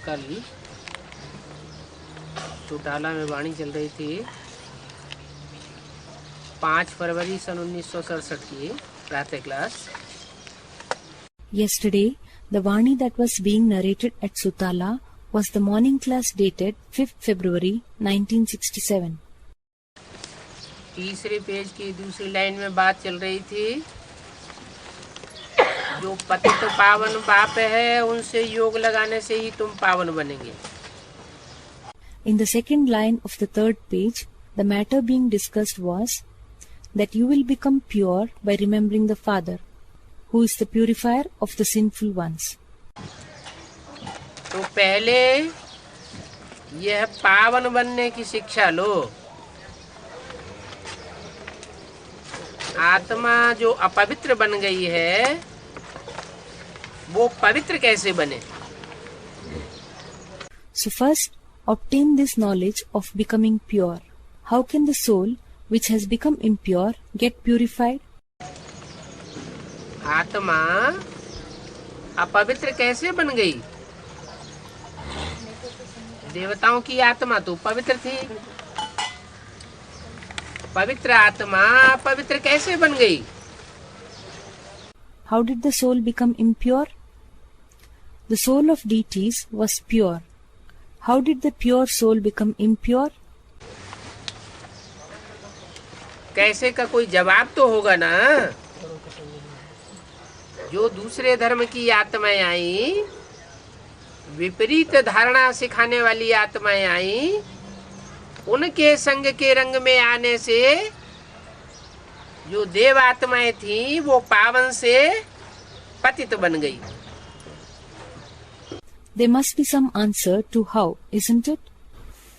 कल चौटाला में वाणी चल रही थी 5 फरवरी सन 1967 की प्रातः class. Yesterday, the Vani that was being narrated at Sutala was the morning class dated 5th February 1967. तीसरे पेज की दूसरी लाइन में बात चल रही थी, जो पतित पावन बाप है उनसे योग लगाने से ही तुम पावन बनेंगे। In the second line of the third page, the matter being discussed was that you will become pure by remembering the Father, who is the purifier of the sinful ones. तो पहले यह पावन बनने की शिक्षा लो। आत्मा जो अपवित्र बन गई है वो पवित्र कैसे बने? So first, obtain this knowledge of becoming pure. How can the soul, which has become impure, get purified? आत्मा अपवित्र कैसे बन गई? देवताओं की आत्मा तो पवित्र थी, पवित्र आत्मा पवित्र कैसे बन गई? How did the soul become impure? The soul of deities was pure. How did the pure soul become impure? कैसे का कोई जवाब तो होगा ना। जो दूसरे धर्म की आत्माएं आई, विपरीत धारणा सिखाने वाली आत्माएं आई, उनके संग के रंग में आने से जो देव आत्माएं थी वो पावन से पतित बन गई। There must be some answer to how, isn't it?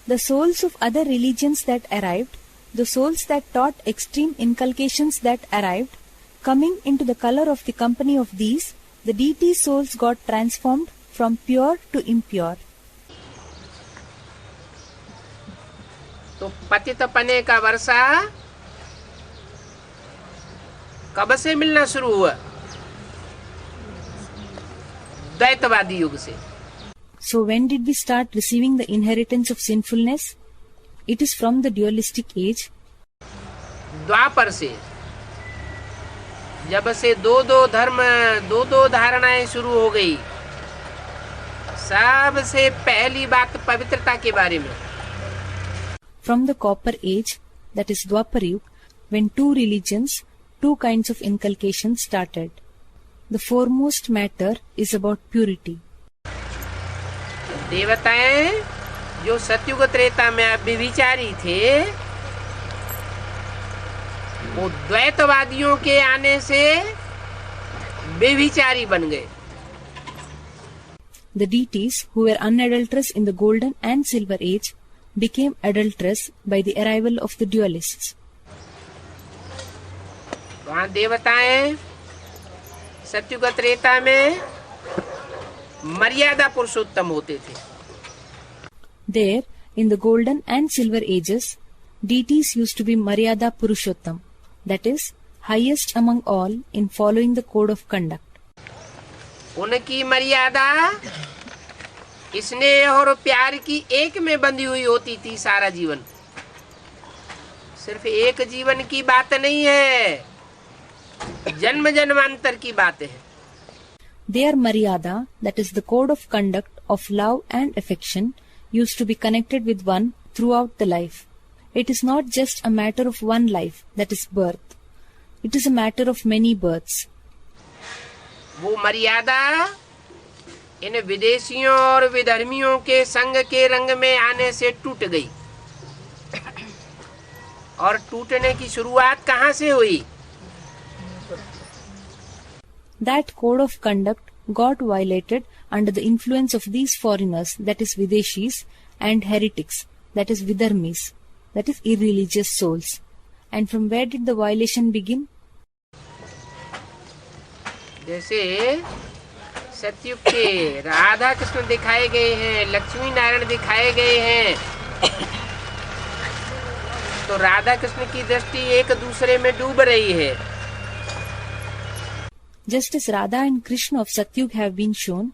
The souls of other religions that arrived, the souls that taught extreme inculcations that arrived, coming into the color of the company of these, the deity souls got transformed from pure to impure. तो पतित पने का वर्षा कब से मिलना शुरू हुआ? द्वैतवादी युग से। So when did we start receiving the inheritance of sinfulness? It is from the dualistic age. द्वापर से, जब से दो धर्म दो धारणाएं शुरू हो गई। सबसे पहली बात पवित्रता के बारे में। From the copper age, that is Dwapar Yuga, when two religions, two kinds of inculcation started. The foremost matter is about purity. देवताएं जो सतयुग त्रेता में व्यभिचारी थे, वो द्वैतवादियों के आने से व्यभिचारी बन गए। The deities who were unadulterous in the golden and silver age became adulterous by the arrival of the dualists. वहाँ देवताएं सतयुग त्रेता में मर्यादा पुरुषोत्तम होते थे। There, in the golden and silver ages, deities used to be Maryada Purushottam, that is, highest among all in following the code of conduct. उनकी मर्यादा स्नेह और प्यार की एक में बंधी हुई होती थी सारा जीवन। सिर्फ एक जीवन की बात नहीं है, जन्म जन्मांतर की बात है। Their Maryada, that is the code of conduct of love and affection, used to be connected with one throughout the life. It is not just a matter of one life, that is birth. It is a matter of many births. वो मर्यादा इन विदेशियों और विधर्मियों के संग के रंग में आने से टूट गई। और टूटने की शुरुआत कहाँ से हुई? That code of conduct got violated under the influence of these foreigners, that is Videshis, and heretics, that is Vidharmis, that is irreligious souls. And from where did the violation begin? जैसे सतयुग के राधा कृष्ण दिखाए गए हैं, लक्ष्मी नारायण दिखाए गए हैं, तो राधा कृष्ण की दृष्टि एक दूसरे में डूब रही है। Just as Radha and Krishna of Satyug have been shown,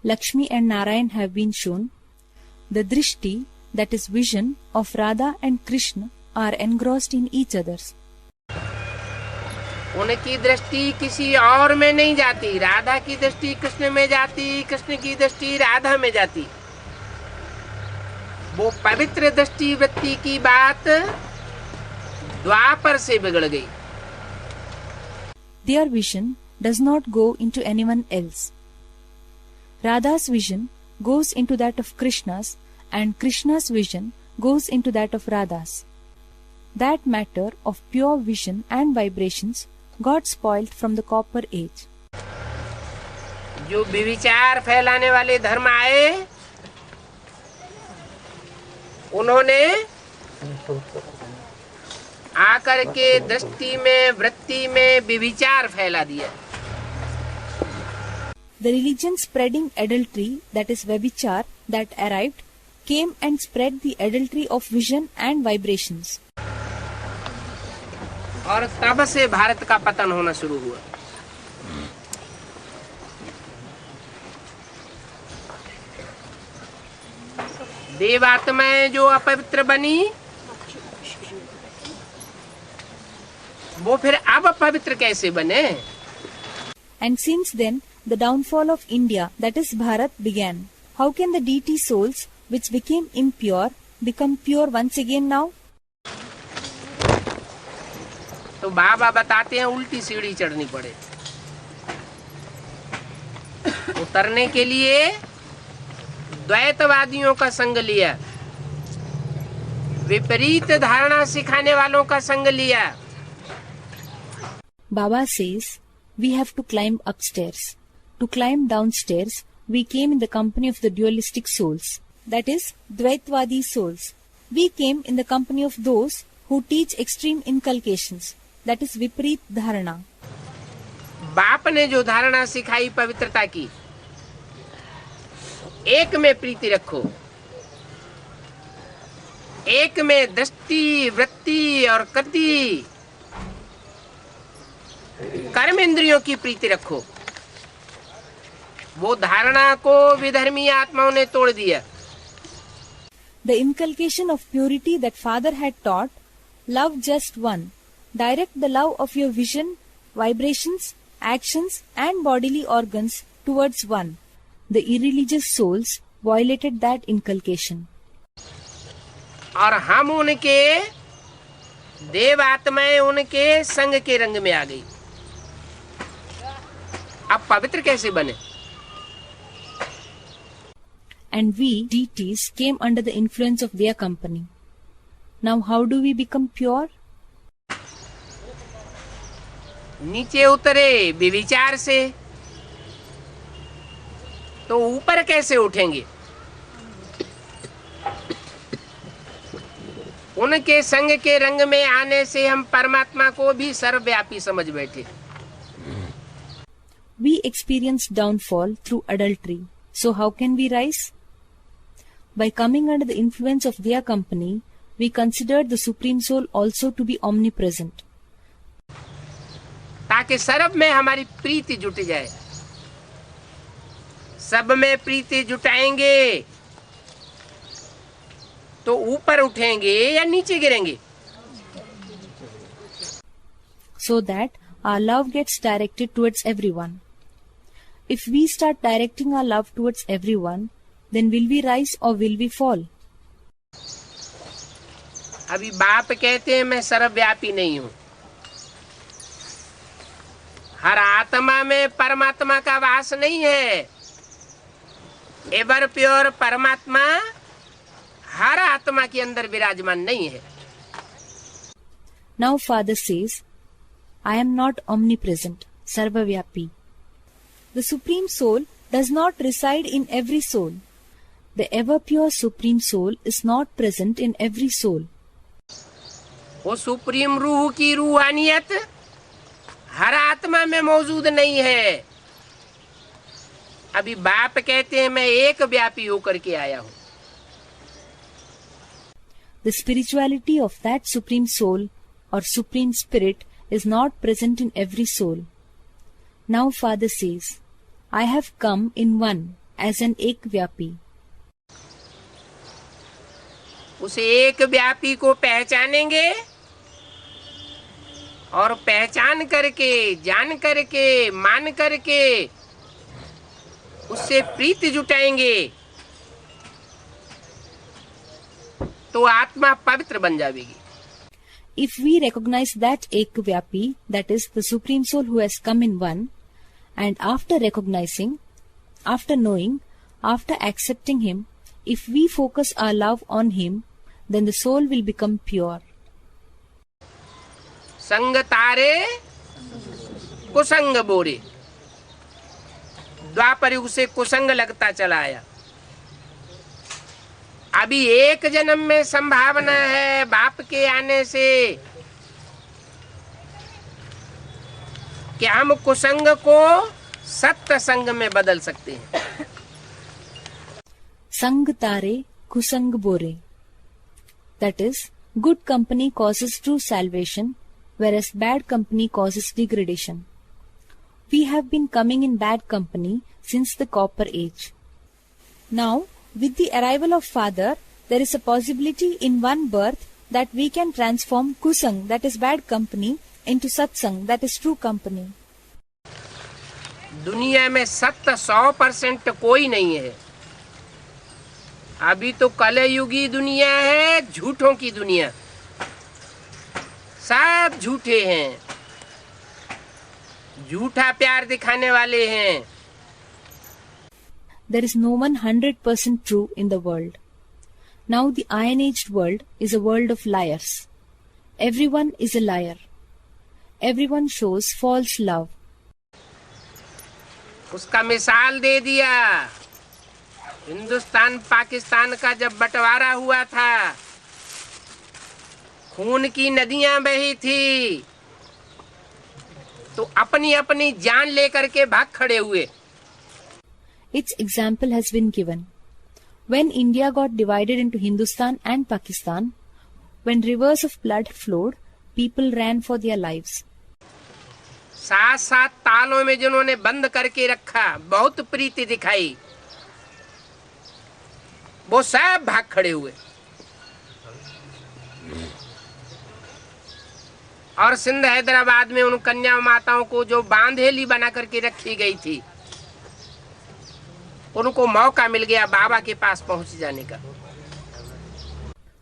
Lakshmi and Narayan have been shown, the drishti, that is vision, of Radha and Krishna are engrossed in each other's. उनकी दृष्टि किसी और में नहीं जाती, राधा की दृष्टि कृष्ण में जाती, कृष्ण की दृष्टि राधा में जाती। वो पवित्र दृष्टि वृत्ति की बात द्वापर से बिगड़ गई। Their vision does not go into anyone else. Radha's vision goes into that of Krishna's, and Krishna's vision goes into that of Radha's. That matter of pure vision and vibrations got spoiled from the copper age. जो विविचार फैलाने वाले धर्म आए, उन्होंने आकर के दृष्टि में, वृत्ति में विविचार फैला दिया। The religion spreading adultery, that is Vyavichar, that arrived, came and spread the adultery of vision and vibrations. और तब से भारत का पतन होना शुरू हुआ। देवात्माएं जो अपवित्र बनी, वो फिर अब अपवित्र कैसे बने? And since then, the downfall of India, that is Bharat, began. How can the deity souls, which became impure, become pure once again now? तो बाबा बताते हैं उल्टी सीढ़ी चढ़नी पड़े। उतरने के लिए द्वैतवादियों का संग लिया, विपरीत धारणा सिखाने वालों का संग लिया। Baba says, we have to climb upstairs. To climb downstairs, we came in the company of the dualistic souls, that is, Dvaitvadi souls. We came in the company of those who teach extreme inculcations, that is, Viparit Dharana. बाप ने जो धारणा सिखाई पवित्रता की, एक में प्रीति रखो, एक में दृष्टि, वृत्ति और कृति, कर्म इंद्रियों की प्रीति रखो, वो धारणा को विधर्मी आत्माओं ने तोड़ दिया। The inculcation of purity that Father had taught, love just one. Direct the love of your vision, vibrations, actions and bodily organs towards one. The irreligious souls violated that inculcation. और हम उनके देव आत्माएं उनके संग के रंग में आ गई। अब पवित्र कैसे बने? And we, deities, came under the influence of their company. Now how do we become pure? नीचे उतरे विविचार से, तो ऊपर कैसे उठेंगे? उनके संग के रंग में आने से हम परमात्मा को भी सर्वव्यापी समझ बैठे। We experienced downfall through adultery. So how can we rise? By coming under the influence of their company, we considered the Supreme Soul also to be omnipresent. ताकि सर्व में हमारी प्रीति जुट जाए। सब में प्रीति जुटाएंगे तो ऊपर उठेंगे या नीचे गिरेंगे? So that our love gets directed towards everyone. If we start directing our love towards everyone, then will we rise or will we fall? अभी बाप कहते हैं मैं सर्वव्यापी नहीं हूं। हर आत्मा में परमात्मा का वास नहीं है। एवर प्योर परमात्मा हर आत्मा के अंदर विराजमान नहीं है। Now Father says, I am not omnipresent, Sarvavyapi. The Supreme Soul does not reside in every soul. The ever pure Supreme Soul is not present in every soul. वो सुप्रीम रूह की रूहानियत हर आत्मा में मौजूद नहीं है। अभी बाप कहते हैं मैं एक व्यापी होकर के आया हूं। The spirituality of that Supreme Soul or Supreme Spirit is not present in every soul. Now Father says, I have come in one, as an ekvyapi. उस एक व्यापी को पहचानेंगे और पहचान करके, जान करके, मान करके उससे प्रीति जुटाएंगे तो आत्मा पवित्र बन जाएगी. If we recognize that ekvyapi, that is the Supreme Soul who has come in one, and after recognizing, after knowing, after accepting him, if we focus our love on him, then the soul will become pure. संग तारे कुसंग बोरे. द्वापर युग से कुसंग लगता चला आया. अभी एक जन्म में संभावना है बाप के आने से कि हम कुसंग को सत्य संग में बदल सकते हैं. Sang tare kusang bore. That is, good company causes true salvation, whereas bad company causes degradation. We have been coming in bad company since the copper age. Now, with the arrival of Father, there is a possibility in one birth that we can transform kusang, that is bad company, into satsang, that is true company. दुनिया में सत्य 100% कोई नहीं है. अभी तो कलयुगी दुनिया है, झूठों की दुनिया. सब झूठे हैं, झूठा प्यार दिखाने वाले हैं. There is no one 100% true in the world. Now the iron-aged world is a world of liars. Everyone is a liar. Everyone shows false love. उसका मिसाल दे दिया. हिंदुस्तान पाकिस्तान का जब बंटवारा हुआ था, खून की नदियां बही थी, तो अपनी अपनी जान लेकर के भाग खड़े हुए. Its example has been given. When India got divided into Hindustan and Pakistan, when rivers of blood flowed, people ran for their lives. 7 तालों में जिन्होंने बंद करके रखा, बहुत प्रीति दिखाई, वो सब भाग खड़े हुए. और सिंध हैदराबाद में उन कन्या माताओं को जो बांधेली बना करके रखी गई थी, उनको मौका मिल गया बाबा के पास पहुंच जाने का.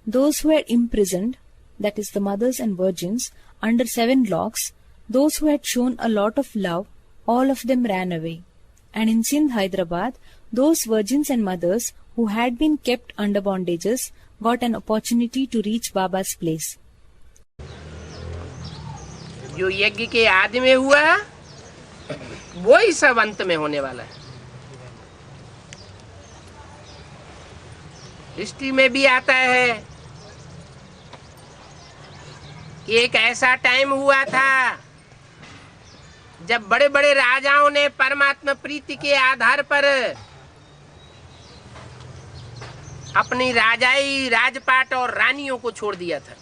Those who were imprisoned, that is the mothers and virgins, under 7 locks, those who had shown a lot of love, all of them ran away. And in Sindh, Hyderabad, those virgins and mothers who had been kept under bondages got an opportunity to reach Baba's place. जो यज्ञ के आदि में हुआ, वो ही सब अंत में होने वाला है. हिस्ट्री में भी आता है कि एक ऐसा टाइम हुआ था जब बड़े बड़े राजाओं ने परमात्मा प्रीति के आधार पर अपनी राजाई, राजपाट और रानियों को छोड़ दिया था.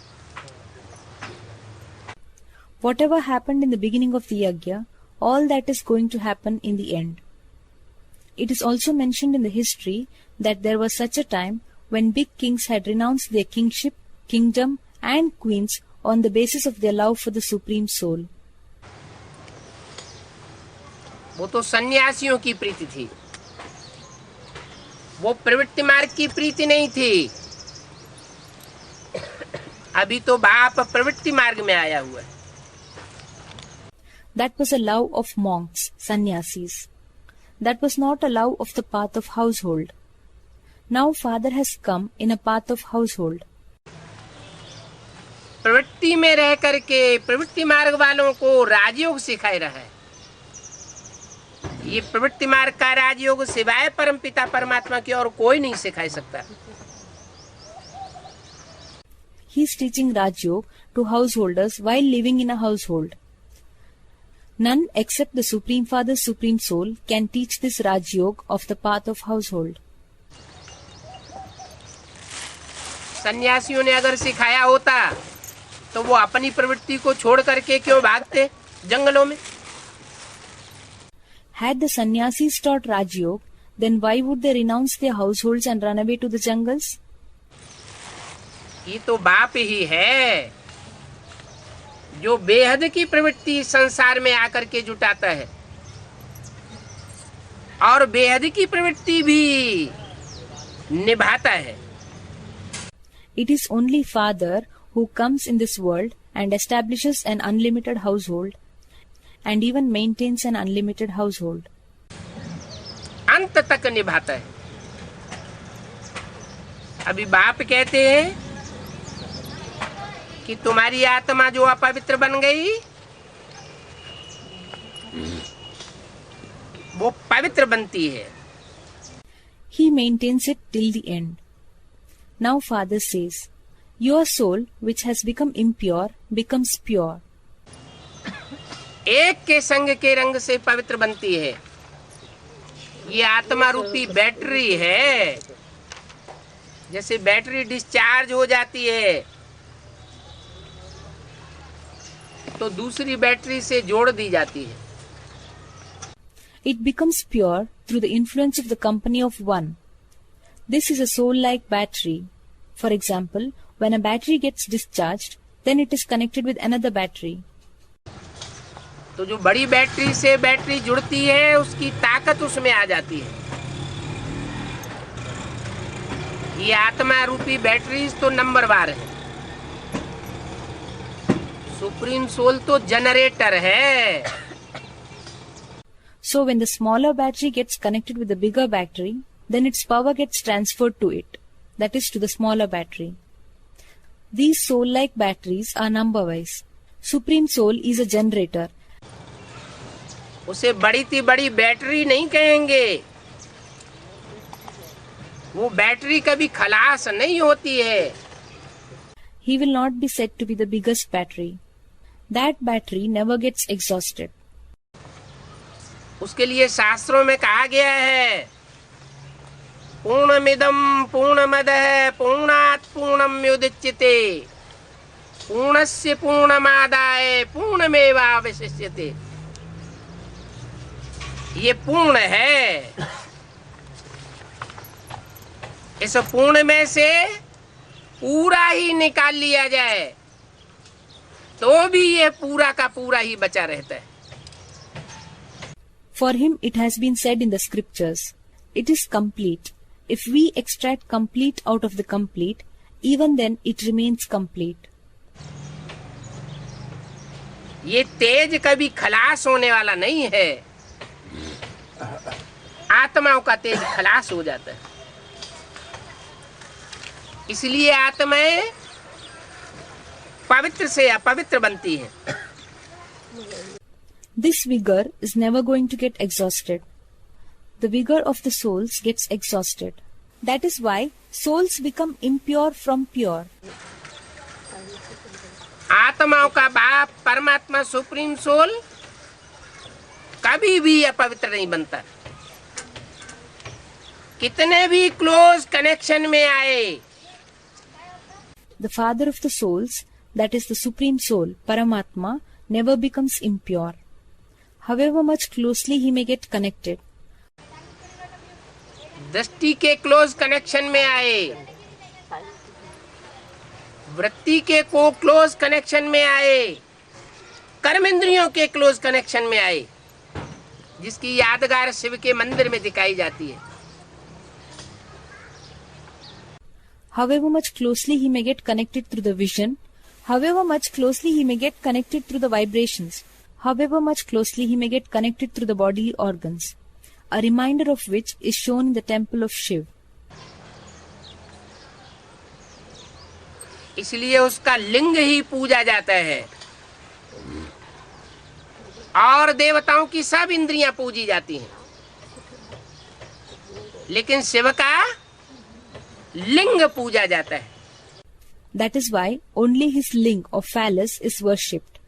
Whatever happened in the beginning of the yajna, all that is going to happen in the end. It is also mentioned in the history that there was such a time when big kings had renounced their kingship, kingdom and queens on the basis of their love for the Supreme Soul. वो तो सन्यासियों की प्रीति थी, वो प्रवृत्ति मार्ग की प्रीति नहीं थी. अभी तो बाप प्रवृत्ति मार्ग में आया हुआ है. That was a love of monks, sannyasis. That was not a love of the path of household. Now Father has come in a path of household. प्रवृत्ति में रह करके प्रवृत्ति मार्ग वालों को राजयोग सिखाई रहा है. ये प्रवृत्ति मार्ग का राजयोग सिवाय परमपिता परमात्मा की और कोई नहीं सिखा सकता. He is teaching Raj Yoga to householders while living in a household. None except the Supreme Father, Supreme Soul can teach this Raj Yoga of the path of household. सन्यासियों ने अगर सिखाया होता तो वो अपनी प्रवृत्ति को छोड़ करके क्यों भागते जंगलों में? Had the sannyasis taught Raj Yoga, then why would they renounce their households and run away to the jungles? ये तो बाप ही है जो बेहद की प्रवृत्ति संसार में आकर के जुटाता है और बेहद की प्रवृत्ति भी निभाता है. It is only Father who comes in this world and establishes an unlimited household and even maintains an unlimited household. अंत तक निभाता है. अभी बाप कहते हैं कि तुम्हारी आत्मा जो अपवित्र बन गई वो पवित्र बनती है. He maintains it till the end. Now Father says, your soul which has become impure becomes pure. एक के संग के रंग से पवित्र बनती है. ये आत्मा रूपी बैटरी है. जैसे बैटरी डिस्चार्ज हो जाती है तो दूसरी बैटरी से जोड़ दी जाती है. It becomes pure through the influence of the company of one. This is a soul-like battery. For example, when a battery gets discharged, then it is connected with another battery. तो जो बड़ी battery से battery जुड़ती है उसकी ताकत उसमें आ जाती है. ये आत्मा रूपी बैटरीज तो नंबर वार है. सुप्रीम सोल तो जनरेटर है. So when the smaller battery gets connected with the bigger battery, then its power gets transferred to it, that is to the smaller battery. These soul-like batteries are number-wise. Supreme Soul is a generator. उसे बड़ी ती बड़ी battery नहीं कहेंगे. वो battery कभी खलास नहीं होती है. He will not be said to be the biggest battery. That battery never gets exhausted. उसके लिए शास्त्रों में कहा गया है पूर्णमिदं पूर्णमदः पूर्णात् पूर्णमुदच्यते पूर्णस्य पूर्णमादाय पूर्णमेवावशिष्यते. ये पूर्ण है. इस पूर्ण में से पूरा ही निकाल लिया जाए तो भी ये पूरा का पूरा ही बचा रहता है. For him it has been said in the scriptures, it is complete. If we extract complete out of the complete, even then it remains complete. ये तेज कभी खलास होने वाला नहीं है. आत्माओं का तेज खलास हो जाता है. इसलिए आत्माएं पवित्र से अपवित्र बनती हैं. This vigor is never going to get exhausted. The vigor of the souls gets exhausted. That is why souls become impure from pure. आत्माओं का बाप परमात्मा सुप्रीम सोल कभी भी अपवित्र नहीं बनता. कितने भी क्लोज कनेक्शन में आए. The father of the souls, that is the supreme soul, Paramatma, never becomes impure. However much closely he may get connected. दृष्टि के क्लोज कनेक्शन में आए, वृत्ति के को क्लोज कनेक्शन में आए, कर्मेंद्रियों के क्लोज कनेक्शन में आए, जिसकी यादगार शिव के मंदिर में दिखाई जाती है. However much closely he may get connected through the vision, however much closely he may get connected through the vibrations, however much closely he may get connected through the bodily organs, a reminder of which is shown in the temple of Shiv. इसलिए उसका लिंग ही पूजा जाता है और देवताओं की सब इंद्रियां पूजी जाती हैं, लेकिन शिव का लिंग पूजा जाता है. That is why only his ling or phallus is worshipped.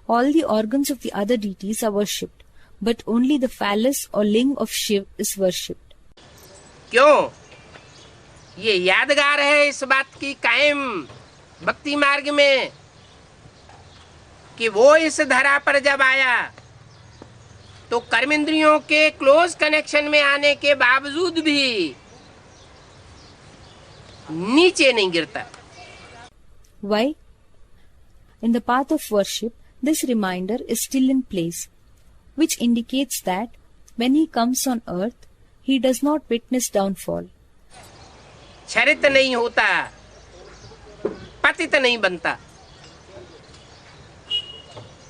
All the organs of the other deities are worshipped, but only the phallus or ling of Shiv is worshipped. क्यों? ये यादगार है इस बात की कायम भक्ति मार्ग में कि वो इस धरा पर जब आया तो कर्मेंद्रियों के क्लोज कनेक्शन में आने के बावजूद भी नीचे नहीं गिरता। Why? In the path of worship, this reminder is still in place, which indicates that when he comes on earth, he does not witness downfall. क्षरित नहीं होता, पतित नहीं बनता,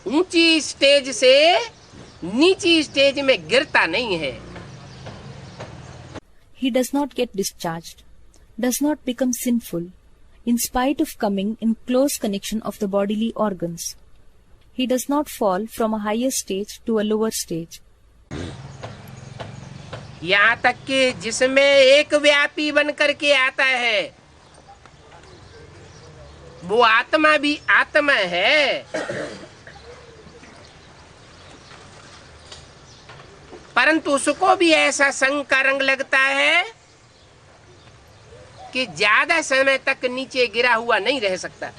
ऊंची स्टेज से नीची स्टेज में गिरता नहीं है। He does not get discharged, does not become sinful, in spite of coming in close connection of the bodily organs. He does not fall from a higher stage to a lower stage. यहाँ तक कि जिसमें एक व्यापी बन करके आता है, वो आत्मा भी आत्मा है, परंतु उसको भी ऐसा संग का रंग लगता है कि ज्यादा समय तक नीचे गिरा हुआ नहीं रह सकता,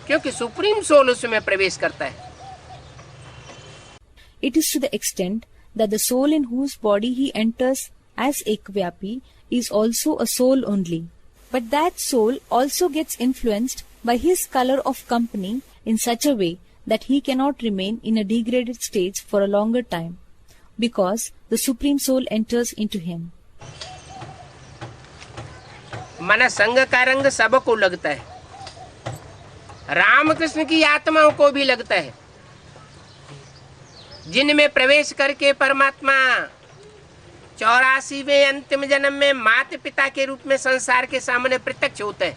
क्योंकि सुप्रीम सोल उसमें प्रवेश करता है। It is to the extent that the soul in whose body he enters as Ekvyapi is also a soul only. But that soul also gets influenced by his color of company in such a way that he cannot remain in a degraded stage for a longer time, because the Supreme Soul enters into him. मन संग का रंग सबको लगता है, रामकृष्ण की आत्माओं को भी लगता है, जिनमें प्रवेश करके परमात्मा 84वें अंतिम जन्म में माता पिता के रूप में संसार के सामने प्रत्यक्ष होते हैं।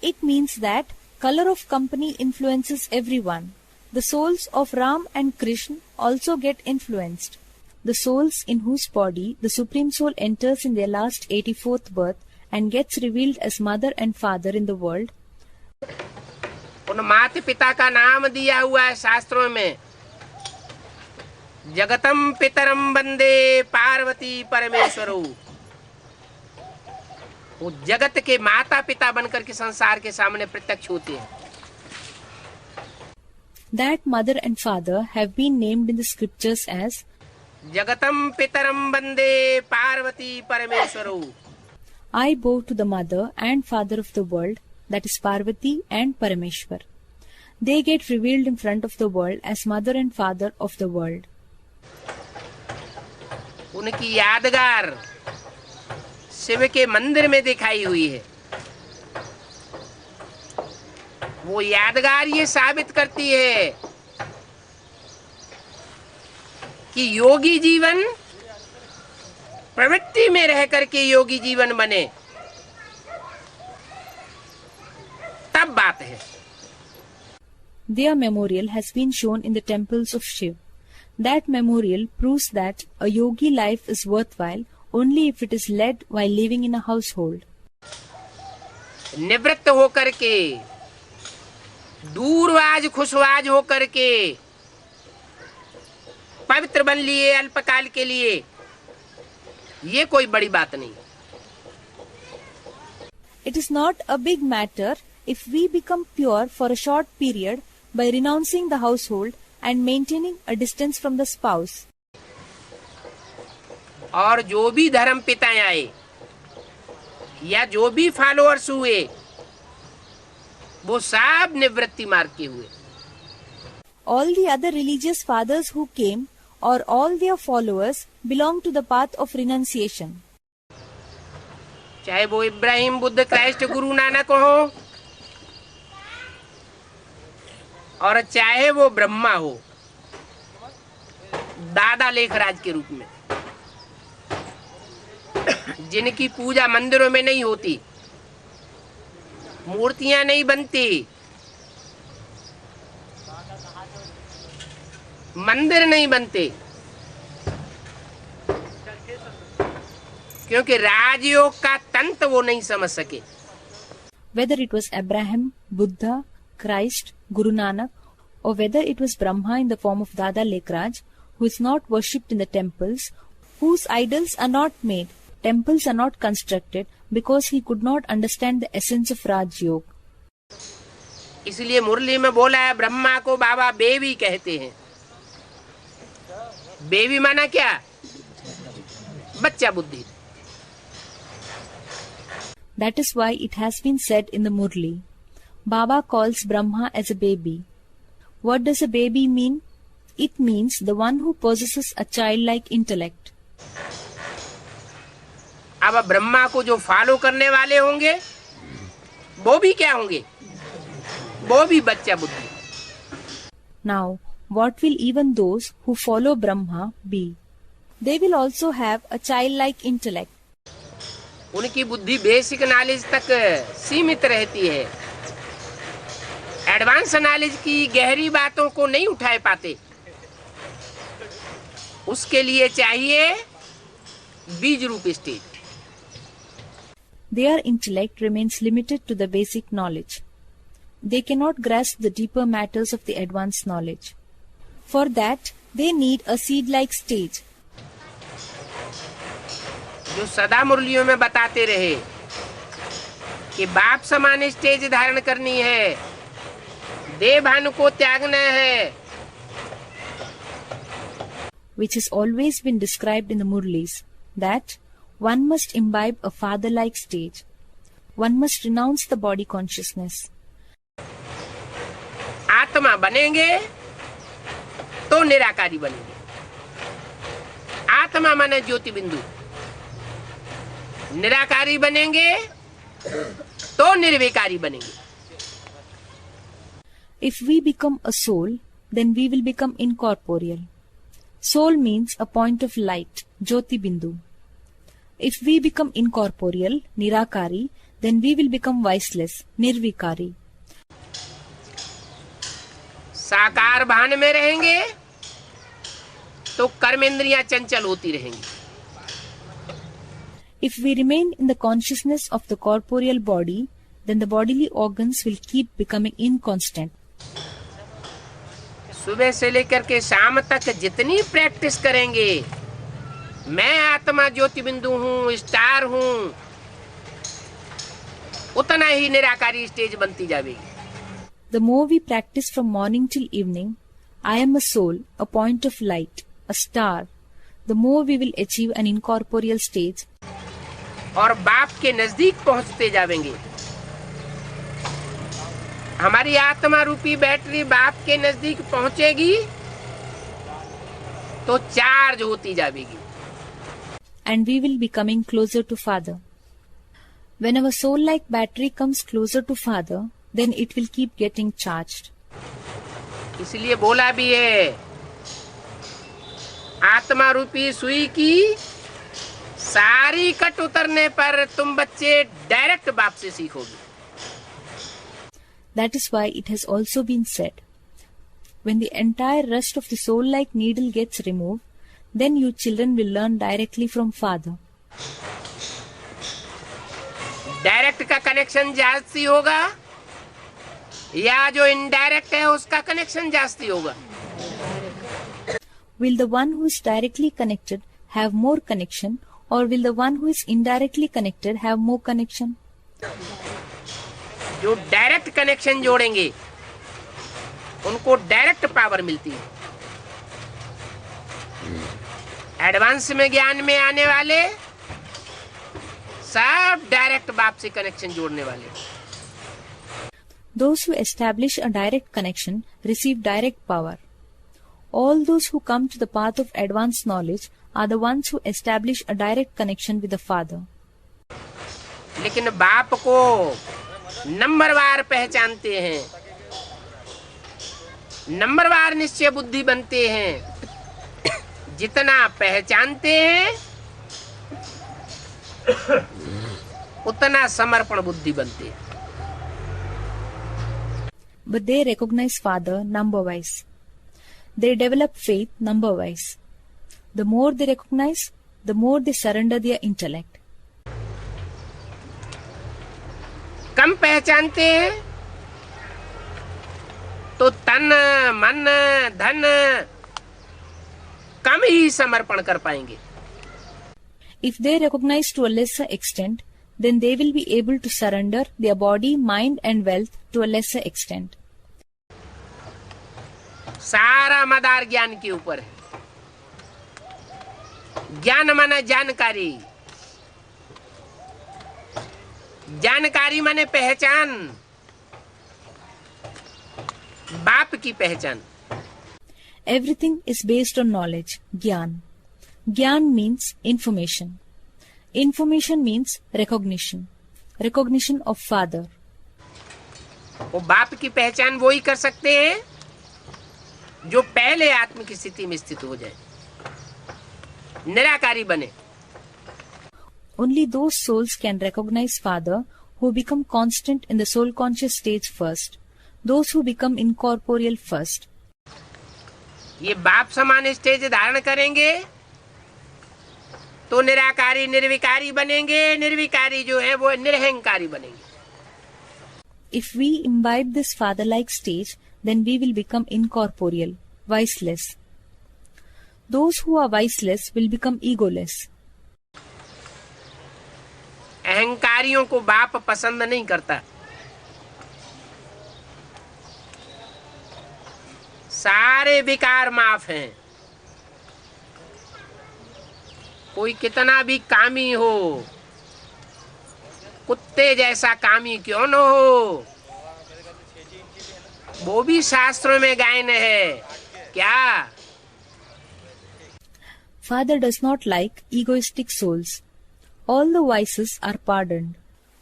It means that color of company influences everyone. The souls of Ram and Krishna also get influenced. The souls in whose body the Supreme Soul enters in their last 84th birth and gets revealed as mother and father in the world. उन माता पिता का नाम दिया हुआ है शास्त्रों में, जगतम पितरम वंदे पार्वती परमेश्वरो। वो जगत के माता पिता बनकर के संसार के सामने प्रत्यक्ष होते हैं। That mother and father have been named in the scriptures as जगतम पितरम Vande Parvati परमेश्वरो। I bow to the mother and father of the world, that is Parvati and Parameshwar. They get revealed in front of the world as mother and father of the world. उनकी यादगार शिव के मंदिर में दिखाई हुई है। वो यादगार ये साबित करती है कि योगी जीवन प्रवृत्ति में रह करके योगी जीवन बने, तब बात है। Their memorial has been shown in the temples of Shiv. That memorial proves that a yogi life is worthwhile only if it is led while living in a household. निवृत्त होकर के, दूरवाज खुशवाज होकर के, पवित्र बन लिए अल्पकाल के लिए, ये कोई बड़ी बात नहीं। It is not a big matter if we become pure for a short period by renouncing the household and maintaining a distance from the spouse. और जो भी धर्म पिताएं आए या जो भी फॉलोअर्स हुए, वो सब निवृत्ति मार्ग के हुए। All the other religious fathers who came or all their followers belong to the path of renunciation. चाहे वो इब्राहिम, बुद्ध, क्राइस्ट, गुरु नानक हो, और चाहे वो ब्रह्मा हो, दादा लेखराज के रूप में, जिनकी पूजा मंदिरों में नहीं होती, मूर्तियां नहीं बनती, मंदिर नहीं बनते, क्योंकि राजयोग का तंत्र वो नहीं समझ सके। Whether it was Abraham, Buddha, Christ, Guru Nanak, or whether it was Brahma in the form of Dada Lekraj, who is not worshipped in the temples, whose idols are not made, temples are not constructed, because he could not understand the essence of Raj Yoga. इसलिए मुरली में बोला है, ब्रह्मा को बाबा baby कहते हैं, baby माना क्या? बच्चा बुद्धि। That is why it has been said in the Murli, Baba calls Brahma as a baby. What does a baby mean? It means the one who possesses a childlike intellect. अब ब्रह्मा को जो follow करने वाले होंगे वो भी क्या होंगे? वो भी बच्चा बुद्धि। Now, what will even those who follow Brahma be? They will also have a childlike intellect. उनकी बुद्धि बेसिक नॉलेज तक सीमित रहती है, एडवांस नॉलेज की गहरी बातों को नहीं उठाए पाते। उसके लिए चाहिए बीज रूप stage. Their intellect remains limited to the basic knowledge. They cannot grasp the deeper matters of the advanced knowledge. For that, they need a seed-like stage. जो सदा मुरलियों में बताते रहे कि बाप समान स्टेज धारण करनी है, देह भान को त्यागना है, Which has always been described in the Murlis, that one must imbibe a father-like stage. One must renounce the body consciousness. आत्मा बनेंगे तो निराकारी बनेंगे। आत्मा माने ज्योति बिंदु, निराकारी बनेंगे तो निर्विकारी बनेंगे। If we become a soul, then we will become incorporeal. Soul means a point of light, Jyoti Bindu. If we become incorporeal, Nirakari, then we will become viceless, Nirvikari. साकार भान में रहेंगे तो कर्मेंद्रियां चंचल होती रहेंगी। If we remain in the consciousness of the corporeal body, then the bodily organs will keep becoming inconstant. सुबह से लेकर के शाम तक जितनी प्रैक्टिस करेंगे, मैं आत्मा ज्योति बिंदु हूँ, स्टार हूँ, उतना ही निराकारी स्टेज बनती जाएगी। The more we practice from morning till evening, I am a soul, a point of light, a star, the more we will achieve an incorporeal stage. और बाप के नजदीक पहुंचते जाएंगे। हमारी आत्मा रूपी बैटरी बाप के नजदीक पहुंचेगी तो चार्ज होती जाएगी। And we will be coming closer to Father. When our soul-like battery comes closer to Father, then it will keep getting charged. इसलिए बोला भी है, आत्मा रूपी सुई की सारी कट उतरने पर तुम बच्चे डायरेक्ट बाप से सीखोगे। That is why it has also been said, when the entire rust of the soul-like needle gets removed, then you children will learn directly from Father. Direct का कनेक्शन जास्ती होगा या जो इनडायरेक्ट है उसका कनेक्शन जास्ती होगा? Will the one who is directly connected have more connection, or will the one who is indirectly connected have more connection? जो डायरेक्ट कनेक्शन जोड़ेंगे उनको डायरेक्ट पावर मिलती है। एडवांस में ज्ञान में आने वाले सब डायरेक्ट बाप से कनेक्शन जोड़ने वाले। Those who establish a direct connection receive direct power. All those who come to the path of advanced knowledge are the ones who establish a direct connection with the Father. लेकिन बाप को नंबरवार पहचानते हैं, नंबरवार निश्चय बुद्धि बनते हैं। जितना पहचानते हैं उतना समर्पण बुद्धि बनते हैं। But they recognize Father number-wise. They develop faith number-wise. The more they recognize, the more they surrender their intellect. कम पहचानते हैं तो तन मन धन कम ही समर्पण कर पाएंगे। If they recognize to a lesser extent, then they will be able to surrender their body, mind and wealth to a lesser extent. सारा मदार ज्ञान के ऊपर है। ज्ञान माना जानकारी, जानकारी माने पहचान, बाप की पहचान। Everything is based on knowledge, Gyan. Gyan means information. Information means recognition. Recognition of father. वो बाप की पहचान वो ही कर सकते हैं जो पहले आत्म की स्थिति में स्थित हो जाए, निराकारी बने। Only those souls can recognize father who become constant in the soul conscious stage first. Those who become incorporeal first. ये बाप समान स्टेज धारण करेंगे तो निराकारी निर्विकारी बनेंगे, निर्विकारी जो है वो निरहंकारी बनेंगे। If we imbibe this father-like stage, then we will become incorporeal, viceless. Those who are viceless will become egoless. अहंकारियों को बाप पसंद नहीं करता। सारे विकार माफ हैं। कोई कितना भी कामी हो, कुत्ते जैसा कामी क्यों न हो, वो भी शास्त्रों में गायन है। क्या? Father does not like egoistic souls. All the vices are pardoned.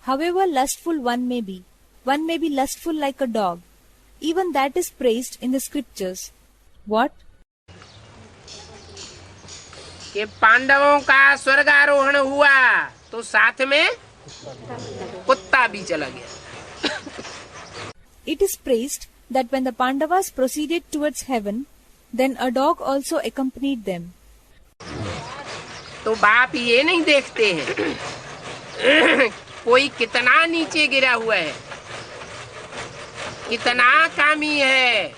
However lustful one may be lustful like a dog. Even that is praised in the scriptures. What? कि पांडवों का स्वर्गारोहण हुआ तो साथ में कुत्ता भी चला गया। It is praised that when the Pandavas proceeded towards heaven, then a dog also accompanied them. तो बाप ये नहीं देखते हैं कोई कितना नीचे गिरा हुआ है, कितना कामी है,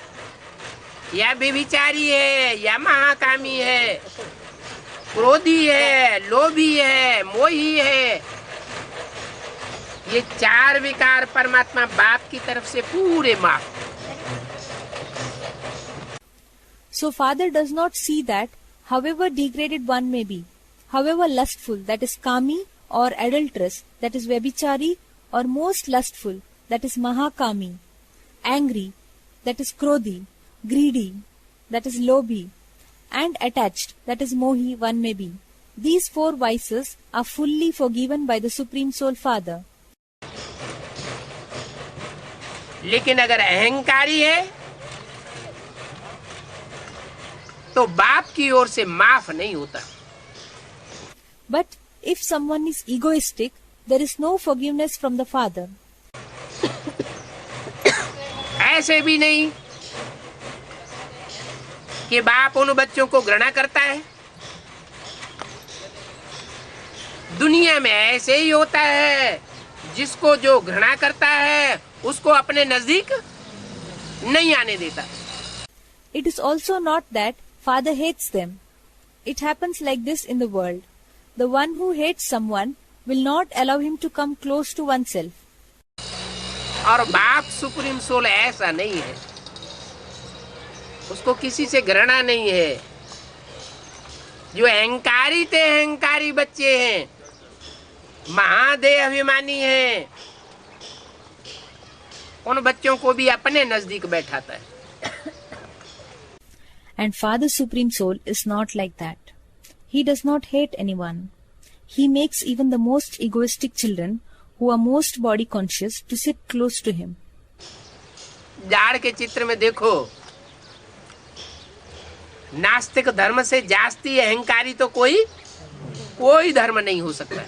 या व्यभिचारी है, या महाकामी है, क्रोधी है, लोभी है, मोही है। ये चार विकार परमात्मा बाप की तरफ से पूरे माफ। So Father does not see that however degraded one may be, however lustful, that is kami, or adulterous, that is vyabhichari, or most lustful, that is mahakami, angry, that is krodhi, greedy, that is lobhi, and attached, that is mohi one may be. These four vices are fully forgiven by the Supreme Soul Father. लेकिन अगर अहंकारी है तो बाप की ओर से माफ नहीं होता। But if someone is egoistic, there is no forgiveness from the Father. ऐसे भी नहीं कि बाप उन बच्चों को घृणा करता है। दुनिया में ऐसे ही होता है, जिसको जो घृणा करता है उसको अपने नजदीक नहीं आने देता। It is also not that Father hates them. It happens like this in the world. The one who hates someone will not allow him to come close to oneself. और बाप सुप्रीम सोल ऐसा नहीं है, उसको किसी से घृणा नहीं है। जो अहंकारी थे अहंकारी बच्चे हैं, महादेह अभिमानी हैं, उन बच्चों को भी अपने नजदीक बैठाता है। And Father Supreme Soul is not like that. He does not hate anyone. He makes even the most egoistic children who are most body conscious to sit close to him. जाड़ के चित्र में देखो, नास्तिक धर्म से जास्ती अहंकारी तो कोई धर्म नहीं हो सकता।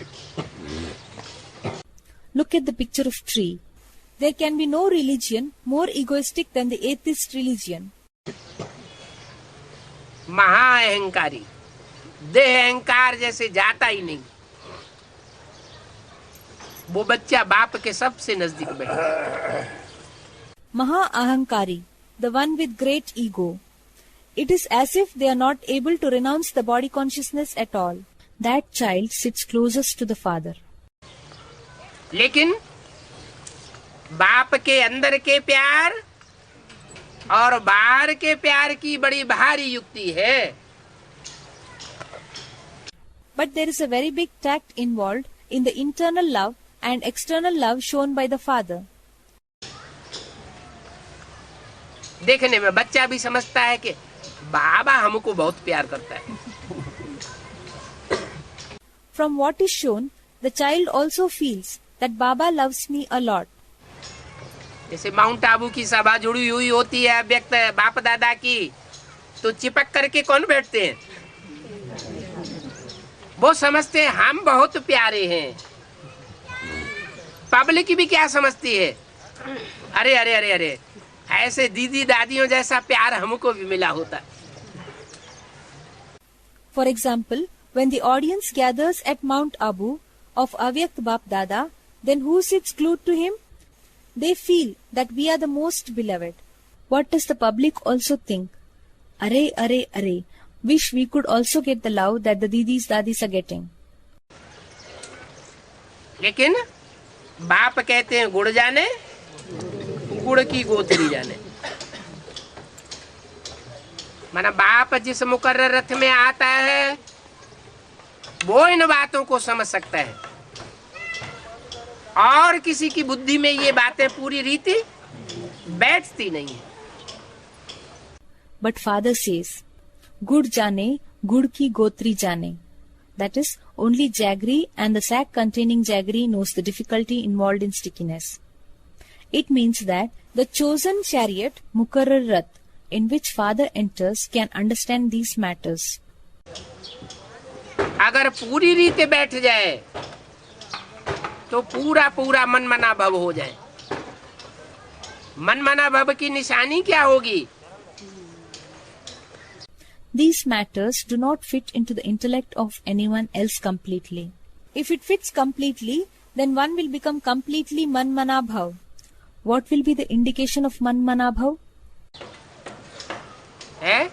Look at the picture of tree. There can be no religion more egoistic than the atheist religion. महा अहंकारी, देह अहंकार जैसे जाता ही नहीं। वो बच्चा बाप के सबसे नजदीक बैठा। Maha Ahankari, the one with great ego. It is as if they are not able to renounce the body consciousness at all. That child sits closest to the Father. लेकिन बाप के अंदर के प्यार और बाहर के प्यार की बड़ी भारी युक्ति है। But there is a very big tact involved in the internal love and external love shown by the father. देखने में बच्चा भी समझता है कि बाबा हमको बहुत प्यार करता है. From what is shown, the child also feels that Baba loves me a lot. जैसे माउंट आबू की सभा जुड़ी हुई होती है व्यक्त बाप दादा की, तो चिपक करके कौन बैठते हैं? वो समझते हैं हम बहुत प्यारे हैं. पब्लिक भी क्या समझती है? अरे अरे अरे अरे, ऐसे दीदी दादियों जैसा प्यार हमको भी मिला होता. For example, when the audience gathers at Mount Abu of Avyakt Bap Dada, then who sits glued to him? They feel that we are the most beloved. What does the public also think? Arey, arey, arey. Wish we could also get the love that the didis dadis are getting. लेकिन बाप कहते हैं गुड़ जाने, गुड़ की गोथरी जाने. माना बाप जिस मुकर्रर रथ में आता है वो इन बातों को समझ सकता है, और किसी की बुद्धि में ये बातें पूरी रीति बैठती नहीं है. But father says, Gud jane, gud ki gotri jane. That is, only jaggery and the sack containing jaggery knows the difficulty involved in stickiness. It means that the chosen chariot, Mukarrar Rath, in which father enters, can understand these matters. अगर पूरी रीति बैठ जाए तो पूरा पूरा मनमना भव हो जाए. मनमना भव की निशानी क्या होगी? These matters do not fit into the intellect of anyone else completely. If it fits completely, then one will become completely manmana bhav. What will be the indication of manmana bhav? है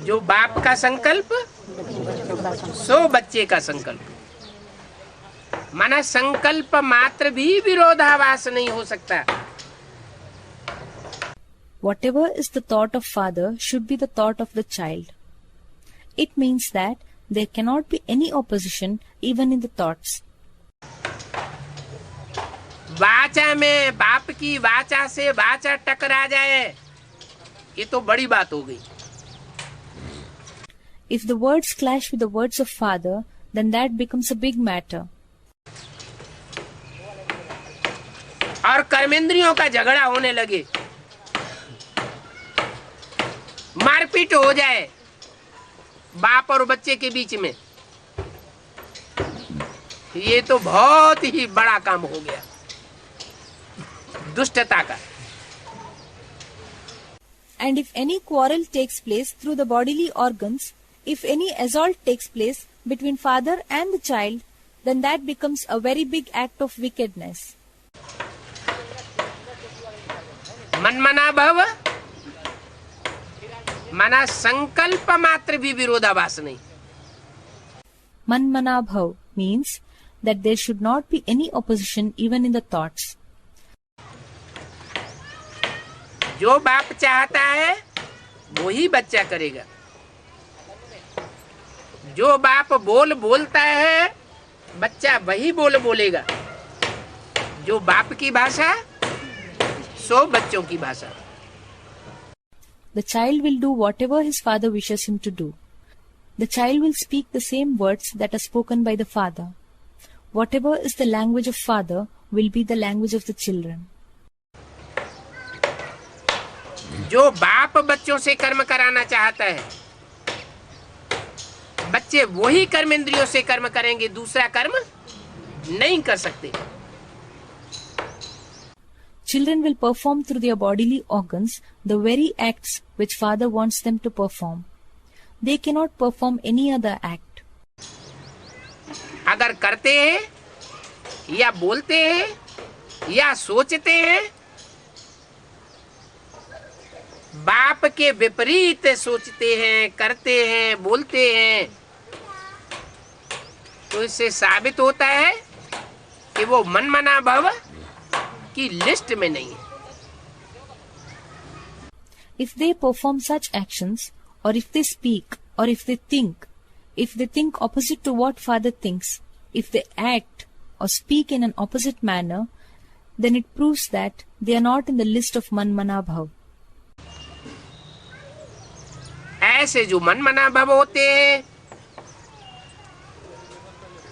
जो बाप का संकल्प सो बच्चे का संकल्प. माना संकल्प मात्र भी विरोधाभास नहीं हो सकता. Whatever is the thought of father should be the thought of the child. It means that there cannot be any opposition even in the thoughts. वाचा में बाप की वाचा से वाचा टकरा जाए, ये तो बड़ी बात हो गई. If the words clash with the words of father, then that becomes a big matter. और कर्मेंद्रियों का झगड़ा होने लगे, मारपीट हो जाए बाप और बच्चे के बीच में, ये तो बहुत ही बड़ा काम हो गया दुष्टता का. And if any quarrel takes place through the bodily organs, if any assault takes place between father and the child, then that becomes a very big act of wickedness. मनमना भव माना संकल्प मात्र भी विरोधाभास नहीं. Manmana bhav means that there should not be any opposition even in the thoughts. जो बाप चाहता है वो ही बच्चा करेगा. जो बाप बोलता है बच्चा वही बोलेगा. जो बाप की भाषा सो बच्चों की भाषा. The child will do whatever his father wishes him to do. The child will speak the same words that are spoken by the father. Whatever is the language of father will be the language of the children. जो बाप बच्चों से कर्म कराना चाहता है, बच्चे वही कर्मेंद्रियों से कर्म करेंगे, दूसरा कर्म नहीं कर सकते. Children will perform through their bodily organs the very acts which father wants them to perform. They cannot perform any other act. अगर करते हैं या बोलते हैं या सोचते हैं, बाप के विपरीत सोचते हैं, करते हैं, बोलते हैं, तो इससे साबित होता है कि वो मनमना भव की लिस्ट में नहीं है. If they perform such actions or if they speak or if they think opposite to what father thinks, if they act or speak in an opposite manner, then it proves that they are not in the list of मनमना भाव. ऐसे जो मनमना भाव होते हैं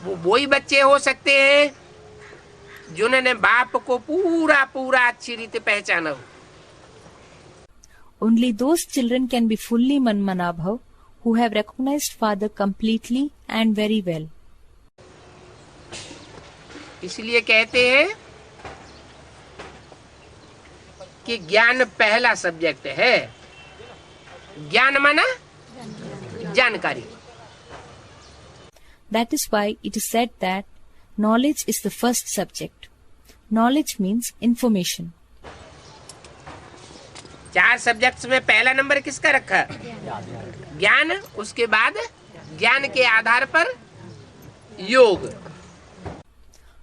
वो ही बच्चे हो सकते हैं जिन्होंने बाप को पूरा पूरा अच्छी रीति पहचाना हो. Only those children can be fully मनमना भाव who have recognized father completely and very well. इसलिए कहते हैं कि ज्ञान पहला सब्जेक्ट है. ज्ञान माना जानकारी. That is why it is said that knowledge is the first subject. Knowledge means information. 4 subjects में पहला नंबर किसका रखा? ज्ञान. उसके बाद ज्ञान के आधार पर योग.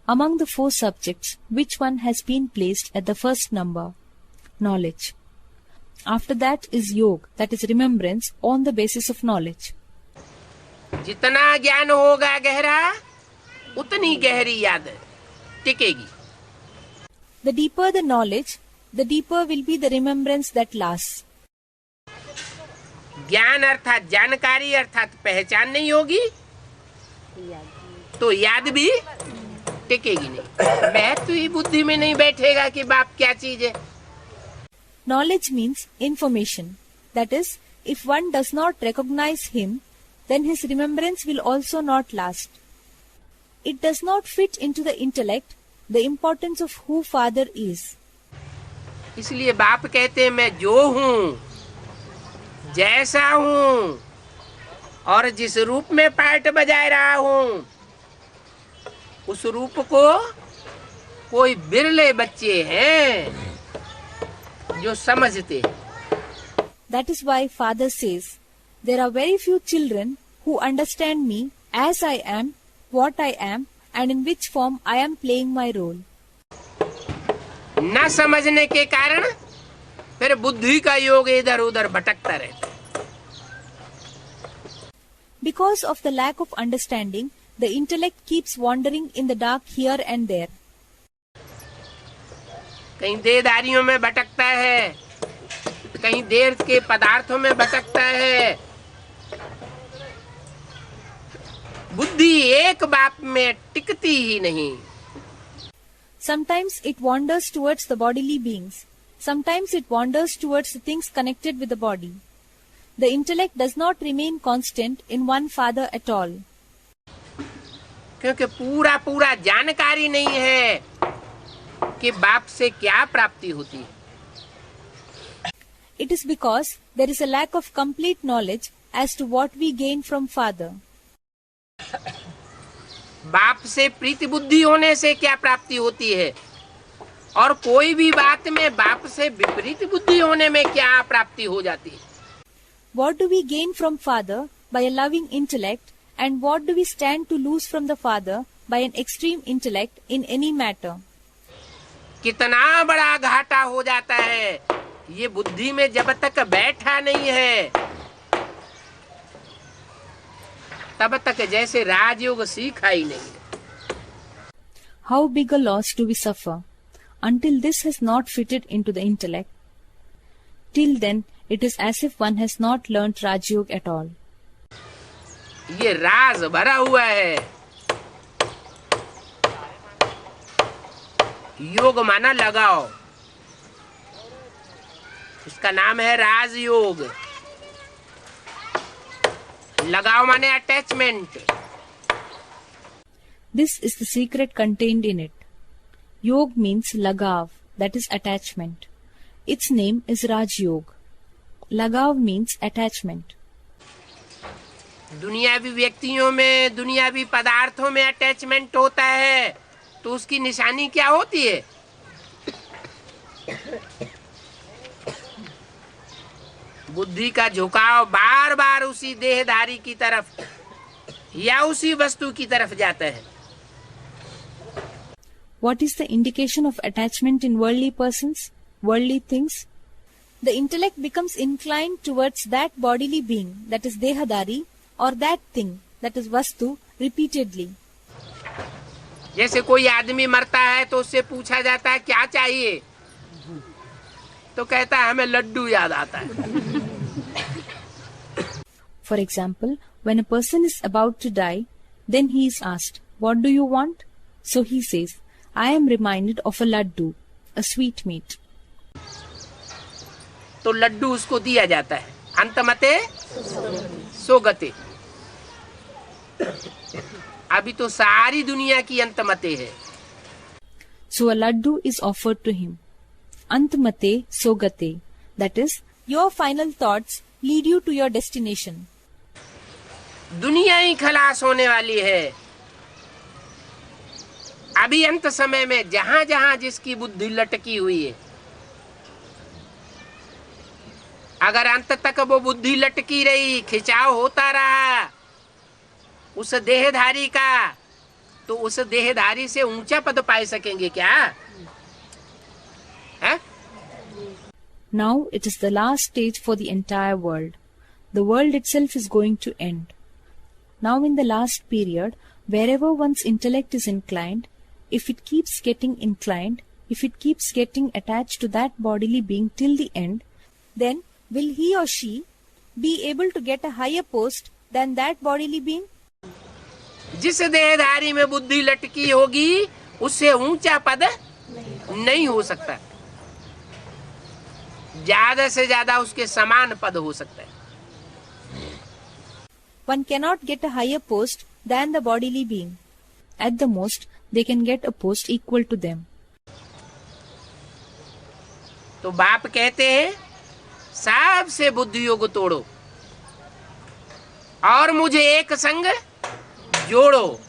Among the 4 subjects, which one has been placed at the first number? Knowledge. After that is yoga, that is remembrance on the basis of knowledge. जितना ज्ञान होगा गहरा उतनी गहरी याद टिकेगी. The deeper the knowledge, the deeper will be the remembrance that lasts. ज्ञान अर्थात जानकारी अर्थात पहचान नहीं होगी तो याद भी टिकेगी नहीं. महत्व ही बुद्धि में नहीं बैठेगा कि बाप क्या चीज है. Knowledge means information. That is, if one does not recognize him, then his remembrance will also not last. It does not fit into the intellect the importance of who father is. इसलिए बाप कहते हैं मैं जो हूँ, जैसा हूँ और जिस रूप में पार्ट बजा रहा हूँ उस रूप को कोई बिरले बच्चे हैं जो समझते. That is why father says, there are very few children who understand me as I am, what I am, and in which form I am playing my role. न समझने के कारण फिर बुद्धि का योग इधर उधर भटकता रहता. Because of the lack of understanding, the intellect keeps wandering in the dark here and there. कहीं देहधारियों में भटकता है, कहीं देर के पदार्थों में भटकता है. बुद्धि एक बाप में टिकती ही नहीं. Sometimes it wanders towards the bodily beings. Sometimes it wanders towards the things connected with the body. The intellect does not remain constant in one father at all. क्योंकि पूरा पूरा जानकारी नहीं है कि बाप से क्या प्राप्ति होती है. It is because there is a lack of complete knowledge as to what we gain from father. बाप से प्रीति बुद्धि होने से क्या प्राप्ति होती है और कोई भी बात में बाप से विपरीत बुद्धि होने में क्या प्राप्ति हो जाती है. What do we gain from father by a loving intellect, and what do we stand to lose from the father by an extreme intellect in any matter? कितना बड़ा घाटा हो जाता है ये बुद्धि में जब तक बैठा नहीं है तब तक जैसे राजयोग सीखा ही नहीं. How big a loss do we suffer until this has not fitted into the intellect? Till then, it is as if one has not learnt Rajyog at all. ये राज भरा हुआ है. योग माना लगाओ, इसका नाम है राजयोग. लगाओ माने attachment. This is the secret contained in it. Yog means lagav, that is attachment. Its name is Raj Yog. Lagav means attachment. दुनियावी व्यक्तियों में, दुनियावी पदार्थों में अटैचमेंट होता है तो उसकी निशानी क्या होती है? बुद्धि का झुकाव बार बार उसी देहधारी की तरफ या उसी वस्तु की तरफ जाता है. What is the indication of attachment in worldly persons, worldly things? the intellect becomes inclined towards that bodily being, that is Dehadari, or that thing, that is Vastu, repeatedly. जैसे कोई आदमी मरता है तो उससे पूछा जाता है क्या चाहिए, तो कहता है हमें लड्डू याद आता है. For example, when a person is about to die, then he is asked, "What do you want?" So he says, "I am reminded of a laddu, a sweetmeat." तो लड्डू उसको दिया जाता है. अंतमते सोगते. अभी तो सारी दुनिया की अंतमते है. So a laddu is offered to him. Antmate sogate. That is, your final thoughts lead you to your destination. दुनिया ही खलास होने वाली है. अभी अंत समय में जहां जहां जिसकी बुद्धि लटकी हुई है, अगर अंत तक वो बुद्धि लटकी रही, खिंचाव होता रहा उस देहधारी का, तो उस देहधारी से ऊंचा पद पा सकेंगे क्या? है? Now it is the last stage for the entire world. The world itself is going to end. Now in the last period, wherever one's intellect is inclined, if it keeps getting inclined, if it keeps getting attached to that bodily being till the end, then will he or she be able to get a higher post than that bodily being? जिस देहधारी में बुद्धि लटकी होगी उससे ऊंचा पद नहीं हो सकता. ज्यादा से ज्यादा उसके समान पद हो सकता है. One cannot get a higher post than the bodily being. At the most, they can get a post equal to them. तो बाप कहते हैं सबसे बुद्धि योग तोड़ो और मुझे एक संग जोड़ो.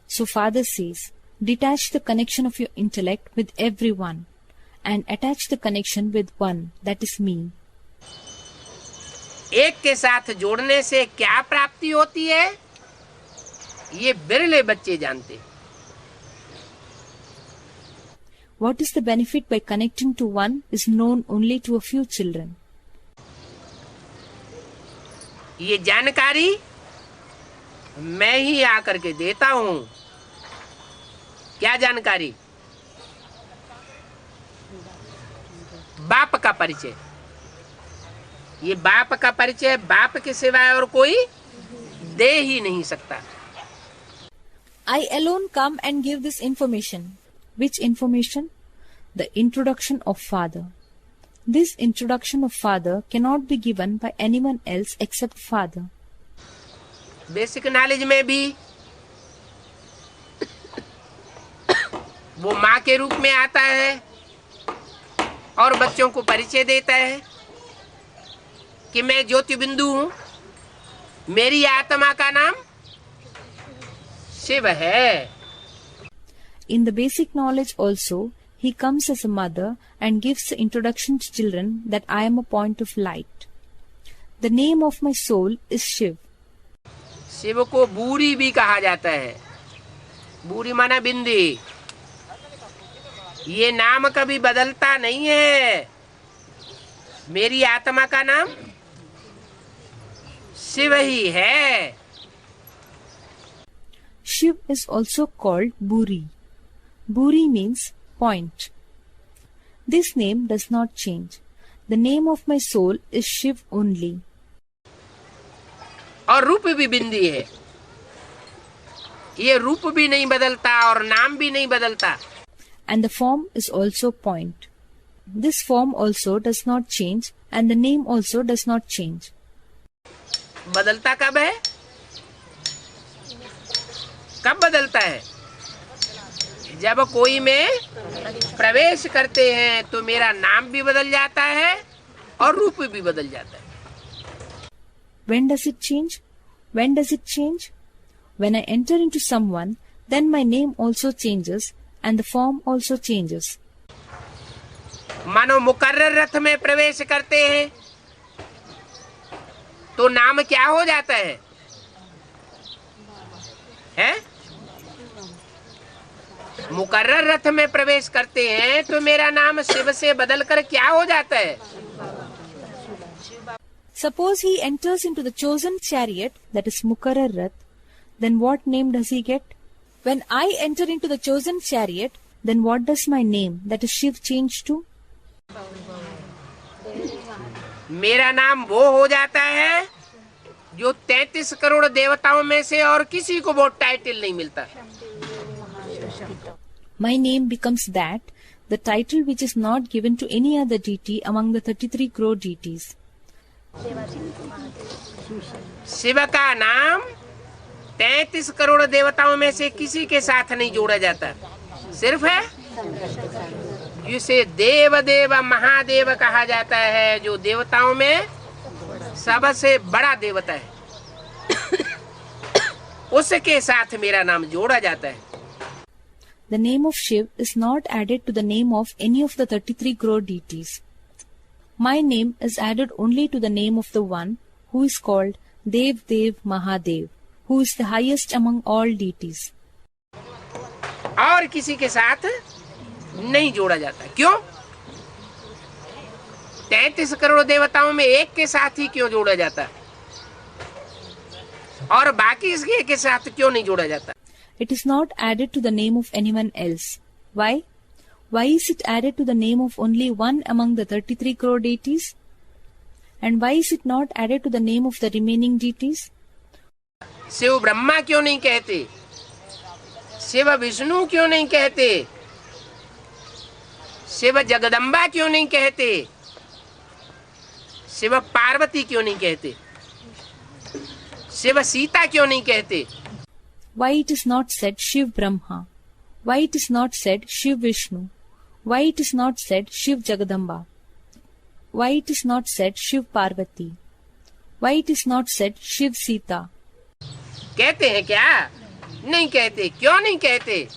So Father says, detach the connection of your intellect with everyone and attach the connection with one, that is me. एक के साथ जोड़ने से क्या प्राप्ति होती है, ये बिरले बच्चे जानते हैं. What is the benefit by connecting to one is known only to a few children. ये जानकारी मैं ही आकर के देता हूं. क्या जानकारी? बाप का परिचय. ये बाप का परिचय बाप के सिवाय और कोई दे ही नहीं सकता. I alone come and give this information. Which information? The introduction of Father. This introduction of Father cannot be given by anyone else except Father. Basic knowledge में भी वो माँ के रूप में आता है और बच्चों को परिचय देता है कि मैं ज्योति बिंदु हूं, मेरी आत्मा का नाम शिव है. In the basic knowledge also, he comes as a mother and gives the introduction to children that I am a point of light. The name of my soul is Shiv. Shiv को बूरी भी कहा जाता है. बूरी माना बिंदी. ये नाम कभी बदलता नहीं है. मेरी आत्मा का नाम शिव ही है. Shiv is also called Buri. Buri means point. This name does not change. The name of my soul is Shiv only. और रूप भी बिंदी है. ये रूप भी नहीं बदलता और नाम भी नहीं बदलता. And the form is also point. This form also does not change and the name also does not change. बदलता कब है? कब बदलता है? जब कोई में प्रवेश करते हैं तो मेरा नाम भी बदल जाता है और रूप भी बदल जाता है. When does it change? When does it change? When I enter into someone, then my name also changes and the form also changes. मानो मुकर्रर रथ में प्रवेश करते हैं तो नाम क्या हो जाता है? हैं? मुकर्रर रथ में प्रवेश करते हैं तो मेरा नाम शिव से बदलकर क्या हो जाता है? Suppose he enters into the chosen chariot, that is Mukarrar Rath, then what name does he get? When I enter into the chosen chariot, then what does my name, that is Shiv, change to? मेरा नाम वो हो जाता है जो 33 करोड़ देवताओं में से और किसी को वो टाइटल नहीं मिलता। My name becomes that, the title which is not given to any other deity among the 33 crore deities. Shiv का नाम 33 करोड़ देवताओं में से किसी के साथ नहीं जोड़ा जाता, सिर्फ है जिसे देव देव महादेव कहा जाता है, जो देवताओं में सबसे बड़ा देवता है, उसके साथ मेरा नाम जोड़ा जाता है। The name of Shiv is not added to the name of any of the 33 crore deities. My name is added only to the name of the one who is called Dev Dev Mahadev, who is the highest among all deities. और किसी के साथ नहीं जोड़ा जाता। क्यों? 33 करोड़ देवताओं में एक के साथ ही क्यों जोड़ा जाता और बाकी इसके के साथ क्यों नहीं जोड़ा जाता? It is not added to the name of anyone else. Why? Why is it added to the name of only one among the 33 crore deities? And why is it not added to the name of the remaining deities? Shiv Brahma क्यों नहीं कहते? शिव विष्णु क्यों नहीं कहते? शिव जगदम्बा क्यों नहीं कहते? शिव पार्वती क्यों नहीं कहते? शिव सीता क्यों नहीं कहते? Why it is not said Shiv Brahma? Why it is not said Shiv Vishnu? Why it is not said Shiv Jagadamba? Why it is not said Shiv Parvati? Why it is not said Shiv Sita? कहते हैं क्या? नहीं कहते। क्यों नहीं कहते?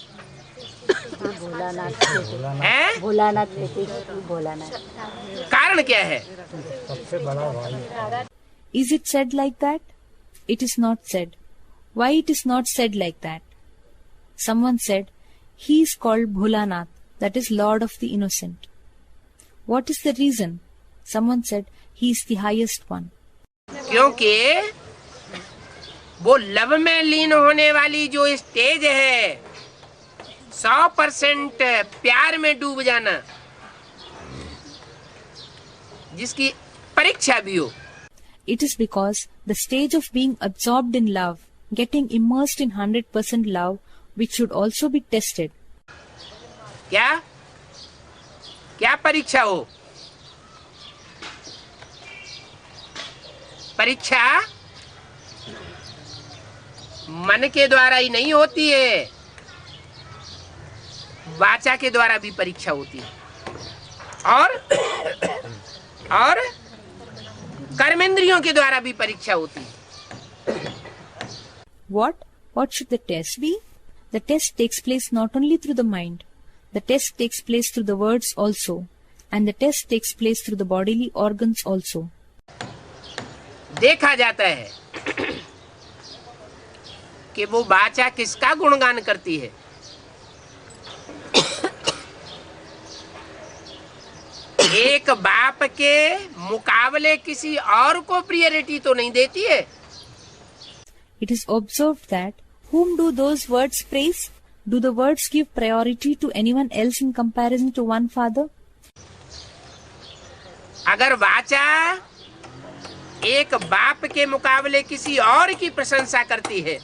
हैं? भोलानाथ। कारण क्या है? Is it said like that? It is not said. Why it is not said like that? Someone said, he is called Bholanath, that is Lord of the Innocent. What is the reason? Someone said, he is the highest one. क्योंकि वो love में लीन होने वाली जो stage है, 100% प्यार में डूब जाना, जिसकी परीक्षा भी हो। It is because the stage of being absorbed in love, getting immersed in 100% love, which should also be tested. क्या? क्या परीक्षा हो? परीक्षा मन के द्वारा ही नहीं होती है, वाचा के द्वारा भी परीक्षा होती है, और कर्मेंद्रियों के द्वारा भी परीक्षा होती है। What should the test be? The test takes place not only through the mind, the test takes place through the words also, and the test takes place through the bodily organs also. देखा जाता है कि वो वाचा किसका गुणगान करती है। एक बाप के मुकाबले किसी और को प्रियरिटी तो नहीं देती है। It is observed that whom do those words praise? Do the words give priority to anyone else in comparison to one father? अगर वाचा एक बाप के मुकाबले किसी और की प्रशंसा करती है,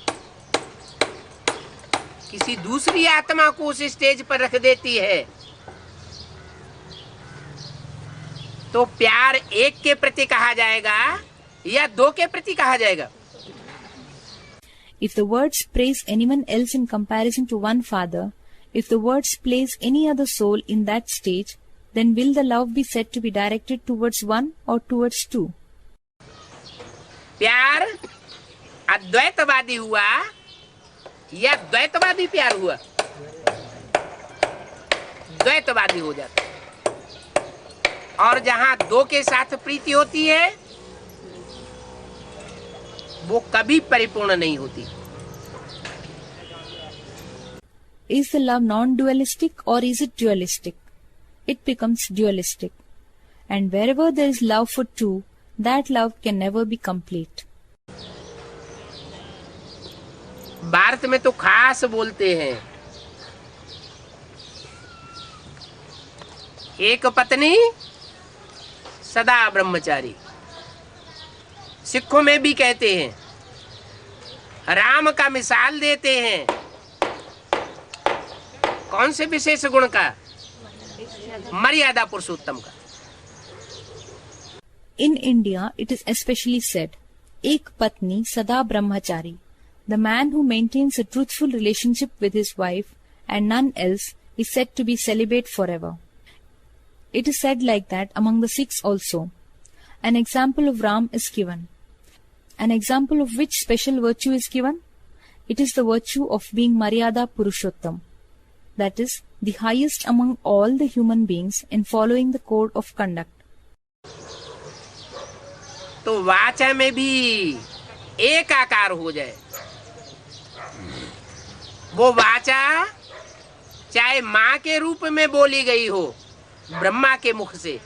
किसी दूसरी आत्मा को उस स्टेज पर रख देती है, तो प्यार एक के प्रति कहा जाएगा या दो के प्रति कहा जाएगा? If the words praise anyone else in comparison to one father, if the words praise any other soul in that stage, then will the love be said to be directed towards one or towards two? प्यार अद्वैतवादी हुआ या द्वैतवादी प्यार हुआ? द्वैतवादी हो जाता। और जहां दो के साथ प्रीति होती है, वो कभी परिपूर्ण नहीं होती। Is the love non-dualistic or is it dualistic? It becomes dualistic. And wherever there is love for two, that love can never be complete. Bharat में तो खास बोलते हैं, एक पत्नी सदा ब्रह्मचारी। सिखों में भी कहते हैं, राम का मिसाल देते हैं, कौन से विशेष गुण का? मर्यादा पुरुषोत्तम का। In India, it is especially said, Ek Patni Sada Brahmachari. The man who maintains a truthful relationship with his wife and none else is said to be celibate forever. It is said like that among the Sikhs also. An example of Ram is given. An example of which special virtue is given? It is the virtue of being Maryada Purushottam. That is, the highest among all the human beings in following the code of conduct. तो वाचा में भी एक आकार हो जाए। वो वाचा चाहे माँ के रूप में बोली गई हो ब्रह्मा के मुख से,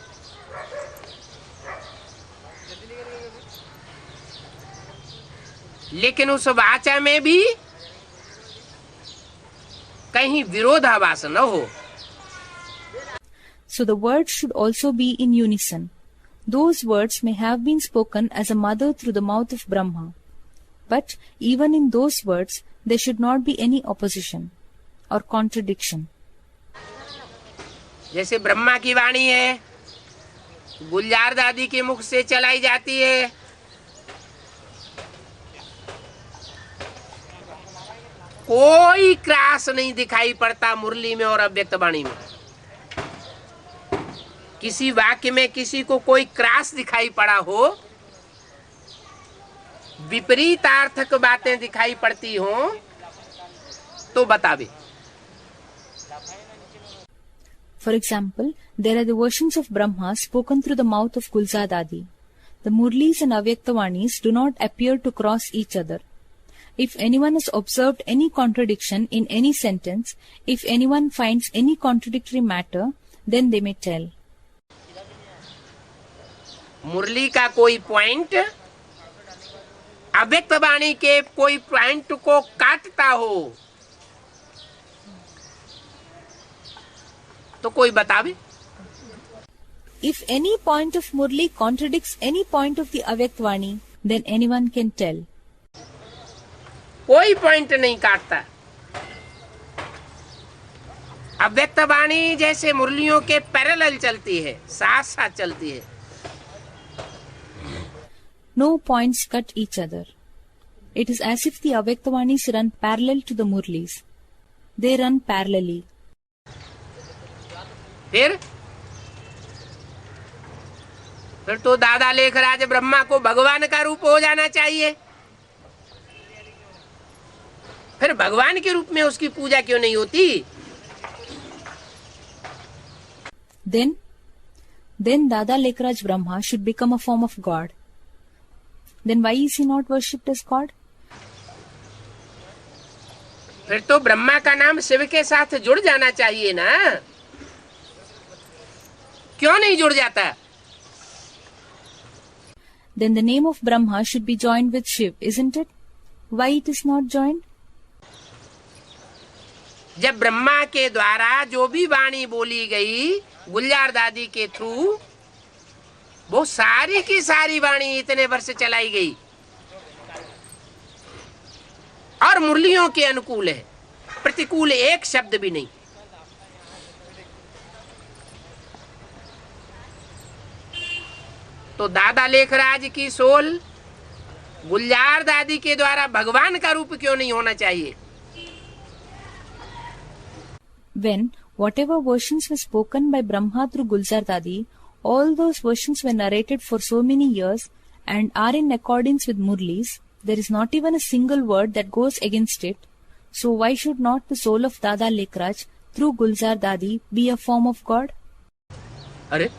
लेकिन उस वाचा में भी कहीं विरोधाभास न हो। So the words should also be in unison. Those words may have been spoken as a mother through the mouth of Brahma. But even in those words, there should not be any opposition or contradiction. जैसे ब्रह्मा की वाणी है, गुलजार दादी के मुख से चलाई जाती है, कोई क्रास नहीं दिखाई पड़ता मुरली में और अव्यक्त वाणी में। किसी वाक्य में किसी को कोई क्रास दिखाई पड़ा हो, विपरीतार्थक बातें दिखाई पड़ती हो, तो बतावे। For example, there are the versions of Brahma spoken through the mouth of Gulzar Dadi. The Murlis and Avyaktavanis do not appear to cross each other. If anyone has observed any contradiction in any sentence, if anyone finds any contradictory matter, then they may tell. मुरली का कोई point अव्यक्त वाणी के कोई point को काटता हो तो कोई बतावे। If any point of Murli contradicts any point of the Avyaktavani, then anyone can tell. कोई पॉइंट नहीं काटता। अव्यक्त वाणी जैसे मुरलियों के पैरेलल चलती है, साथ साथ चलती है। No points cut each other. It is as if the Avyaktavanis run parallel to the Murlis. They run parallelly. फिर तो दादा लेखराज ब्रह्मा को भगवान का रूप हो जाना चाहिए। फिर भगवान के रूप में उसकी पूजा क्यों नहीं होती? Then Dada Lekhraj Brahma should become a form of God. Then why is he not worshipped as God? फिर तो ब्रह्मा का नाम शिव के साथ जुड़ जाना चाहिए ना, क्यों नहीं जुड़ जाता? Then the name of Brahma should be joined with Shiv, isn't it? Why it is not joined? जब ब्रह्मा के द्वारा जो भी वाणी बोली गई गुलजार दादी के थ्रू, वो सारी की सारी वाणी इतने वर्ष चलाई गई और मुरलियों के अनुकूल है, प्रतिकूल एक शब्द भी नहीं। तो दादा लेखराज की सोल गुलजार दादी के द्वारा भगवान का रूप क्यों नहीं होना चाहिए? When whatever versions were spoken by Brahma through Gulzar Dadi, all those versions were narrated for so many years and are in accordance with Murlis, there is not even a single word that goes against it. So why should not the soul of Dada Lekhraj through Gulzar Dadi be a form of God? अरे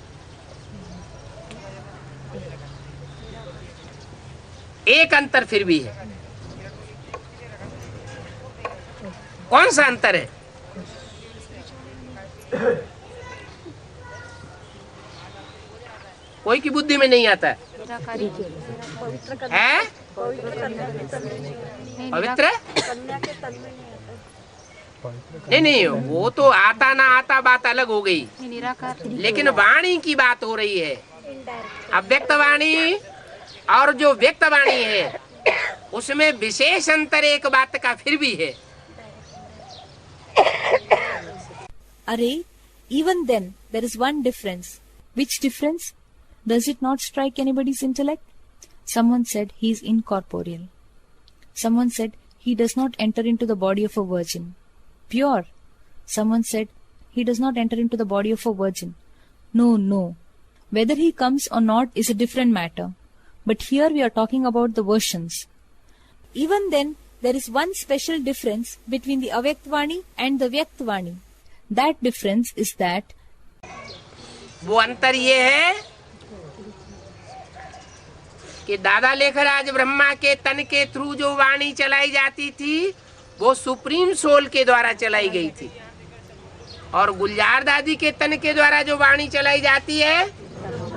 एक अंतर फिर भी है। कौन सा अंतर है? कोई की बुद्धि में नहीं आता है? पवित्र नहीं, वो तो आता ना आता बात अलग हो गई, लेकिन वाणी की बात हो रही है। अव्यक्त वाणी और जो व्यक्त वाणी है उसमें विशेष अंतर एक बात का फिर भी है। Array, even then, there is one difference. Which difference? Does it not strike anybody's intellect? Someone said he is incorporeal. Someone said he does not enter into the body of a virgin. Pure. Someone said he does not enter into the body of a virgin. No. Whether he comes or not is a different matter. But here we are talking about the versions. Even then, there is one special difference between the Avyaktvani and the Vyaktvani. That difference is that वो अंतर ये है कि दादा लेखराज ब्रह्मा के तन के through जो वाणी चलाई जाती थी वो सुप्रीम सोल के द्वारा चलाई गई थी, और गुलजार दादी के तन के द्वारा जो वाणी चलाई जाती है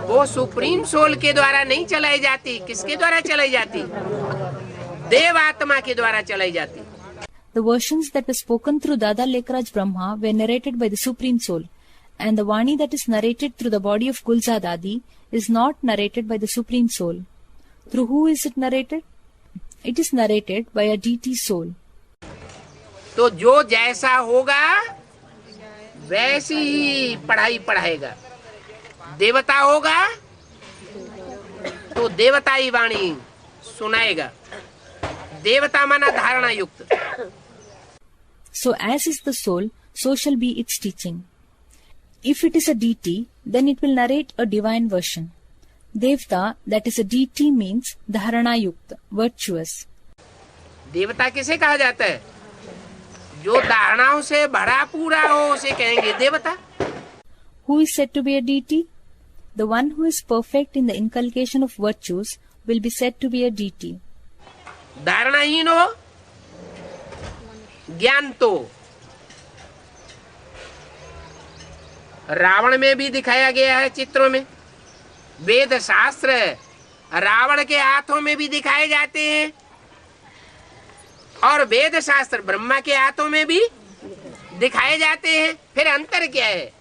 वो सुप्रीम सोल के द्वारा नहीं चलाई जाती। किसके द्वारा चलाई जाती? देव आत्मा के द्वारा चलाई जाती। the versions that were spoken through Dada Lekraj Brahma were narrated by the Supreme Soul, and the Vani that is narrated through the body of Gulzar Dadi is not narrated by the Supreme Soul. Through who is it narrated? It is narrated by a DT soul. तो जो जैसा होगा वैसी ही पढ़ाई पढ़ाएगा। देवता होगा तो देवताई वाणी सुनाएगा। देवता माना धारणा युक्त। So as is the soul, so shall be its teaching. If it is a DT, then it will narrate a divine version. Devta, that is a DT, means dharana yukta, virtuous. देवता किसे कहा जाता है? जो धारणाओं से भरा पूरा हो उसे कहेंगे देवता। Who is said to be a DT? The one who is perfect in the inculcation of virtues will be said to be a DT. धारणाहीन हो, ज्ञान तो रावण में भी दिखाया गया है चित्रों में। वेद शास्त्र रावण के हाथों में भी दिखाए जाते हैं, और वेद शास्त्र ब्रह्मा के हाथों में भी दिखाए जाते हैं। फिर अंतर क्या है?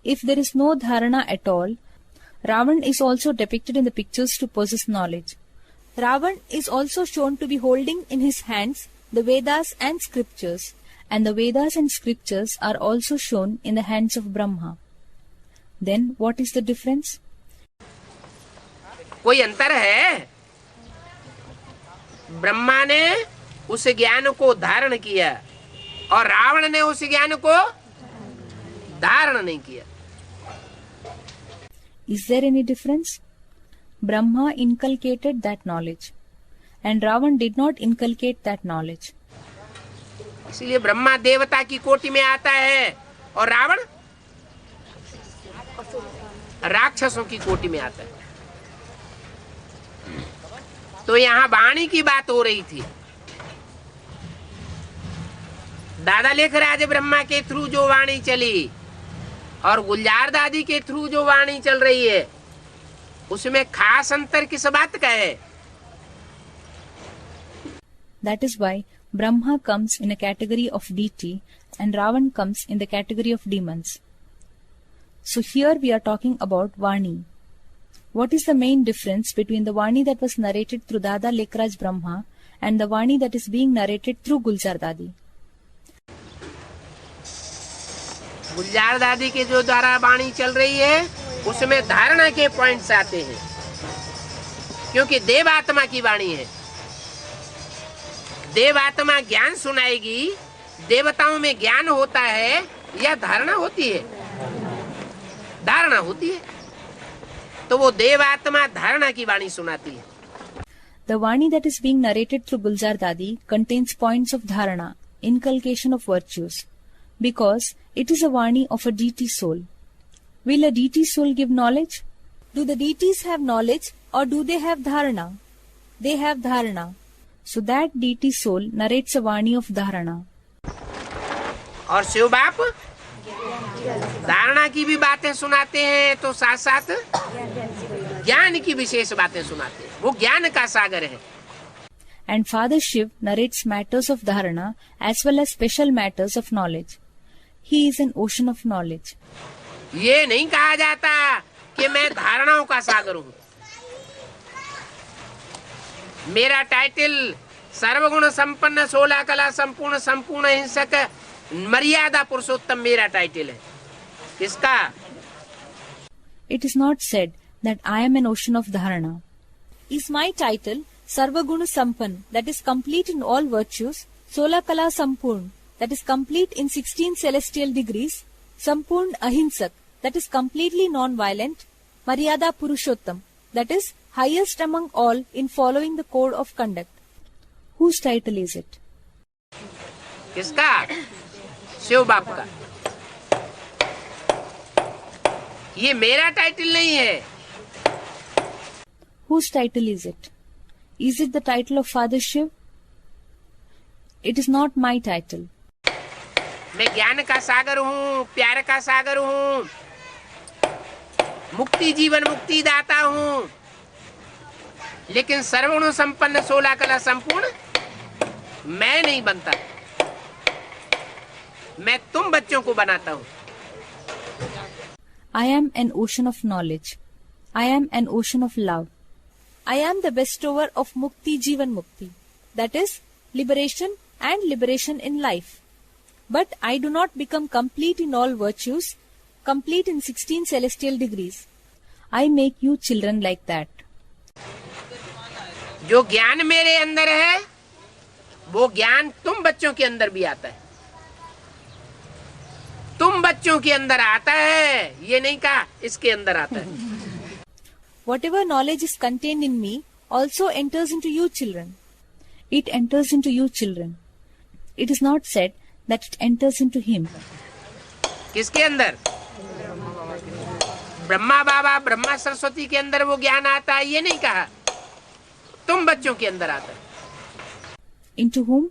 If there is no dharana at all, Ravan is also depicted in the pictures to possess knowledge. Ravan is also shown to be holding in his hands the Vedas and scriptures, and the Vedas and scriptures are also shown in the hands of Brahma. Then what is the difference? कोई अंतर है? ब्रह्मा ने उस ज्ञान को धारण किया और रावण ने उस ज्ञान को धारण नहीं किया। Is there any difference? Brahma inculcated that knowledge, and Ravan did not inculcate that knowledge. इसलिए ब्रह्मा देवता की कोटि में आता है और रावण राक्षसों की कोटि में आता है। तो यहाँ वाणी की बात हो रही थी। दादा लेखराज ब्रह्मा के थ्रू जो वाणी चली और गुलजार दादी के थ्रू जो वाणी चल रही है उसमें खास अंतर किस बात का है? That is why Brahma comes in a category of deity and Ravan comes in the category of demons. So here we are talking about Vani. What is the main difference between the Vani that was narrated through Dada Lekraj Brahma and the Vani that is being narrated through Gulzar Dadi? गुलजार दादी के जो द्वारा वाणी चल रही है उसमें धारणा के पॉइंट्स आते हैं, क्योंकि देव आत्मा की वाणी है। देव आत्मा ज्ञान सुनाएगी। देवताओं में ज्ञान होता है या धारणा होती है? धारणा होती है। तो वो देव आत्मा धारणा की वाणी सुनाती है। The Vani that is being narrated through Gulzar Dadi contains points of dharana, inculcation of virtues, because it is a Vani of a deity soul. Will a deity soul give knowledge? Do the deities have knowledge or do they have dharana? They have dharana. So that deity soul narrates a Vani of dharana. और शिव बाप धारणा की भी बातें सुनाते हैं, तो साथ साथ ज्ञान की विशेष बातें सुनाते हैं। वो ज्ञान का सागर है। And Father Shiv narrates matters of dharana as well as special matters of knowledge. He is an ocean of knowledge. ये नहीं कहा जाता कि मैं धारणाओं का सागर हूँ। मेरा टाइटल सर्वगुण संपन्न, 16 कला संपूर्ण, संपूर्ण हिंसक, मर्यादा पुरुषोत्तम मेरा टाइटल है। किसका? It is not said that I am an ocean of dharana. Is my title Sarvaguna Sampann, that is complete in all virtues, Sola Kala Sampurn, that is complete in 16 celestial degrees, Sampurn Ahimsak, that is completely non-violent, Maryada Purushottam, that is highest among all in following the code of conduct. Whose title is it? किसका? शिव बाप का। ये मेरा title नहीं है। Whose title is it? Is it the title of Father Shiv? It is not my title. मैं ज्ञान का सागर हूँ, प्यार का सागर हूँ, मुक्ति जीवन मुक्ति दाता हूँ, लेकिन सर्वगुण संपन्न 16 कला संपूर्ण मैं नहीं बनता। मैं तुम बच्चों को बनाता हूँ। I am an ocean of knowledge. I am an ocean of love. I am the bestower of Mukti Jivan Mukti, that is, liberation and liberation in life. But I do not become complete in all virtues, complete in 16 celestial degrees. I make you children like that. जो ज्ञान मेरे अंदर है, वो ज्ञान तुम बच्चों के अंदर भी आता है। तुम बच्चों के अंदर आता है, ये नहीं कहा इसके अंदर आता है। Whatever knowledge is contained in me also enters into you children. It enters into you children. It is not said that it enters into him. किसके अंदर? ब्रह्मा बाबा, ब्रह्मा सरस्वती के अंदर वो ज्ञान आता है, ये नहीं कहा। तुम बच्चों के अंदर आता है। Into whom?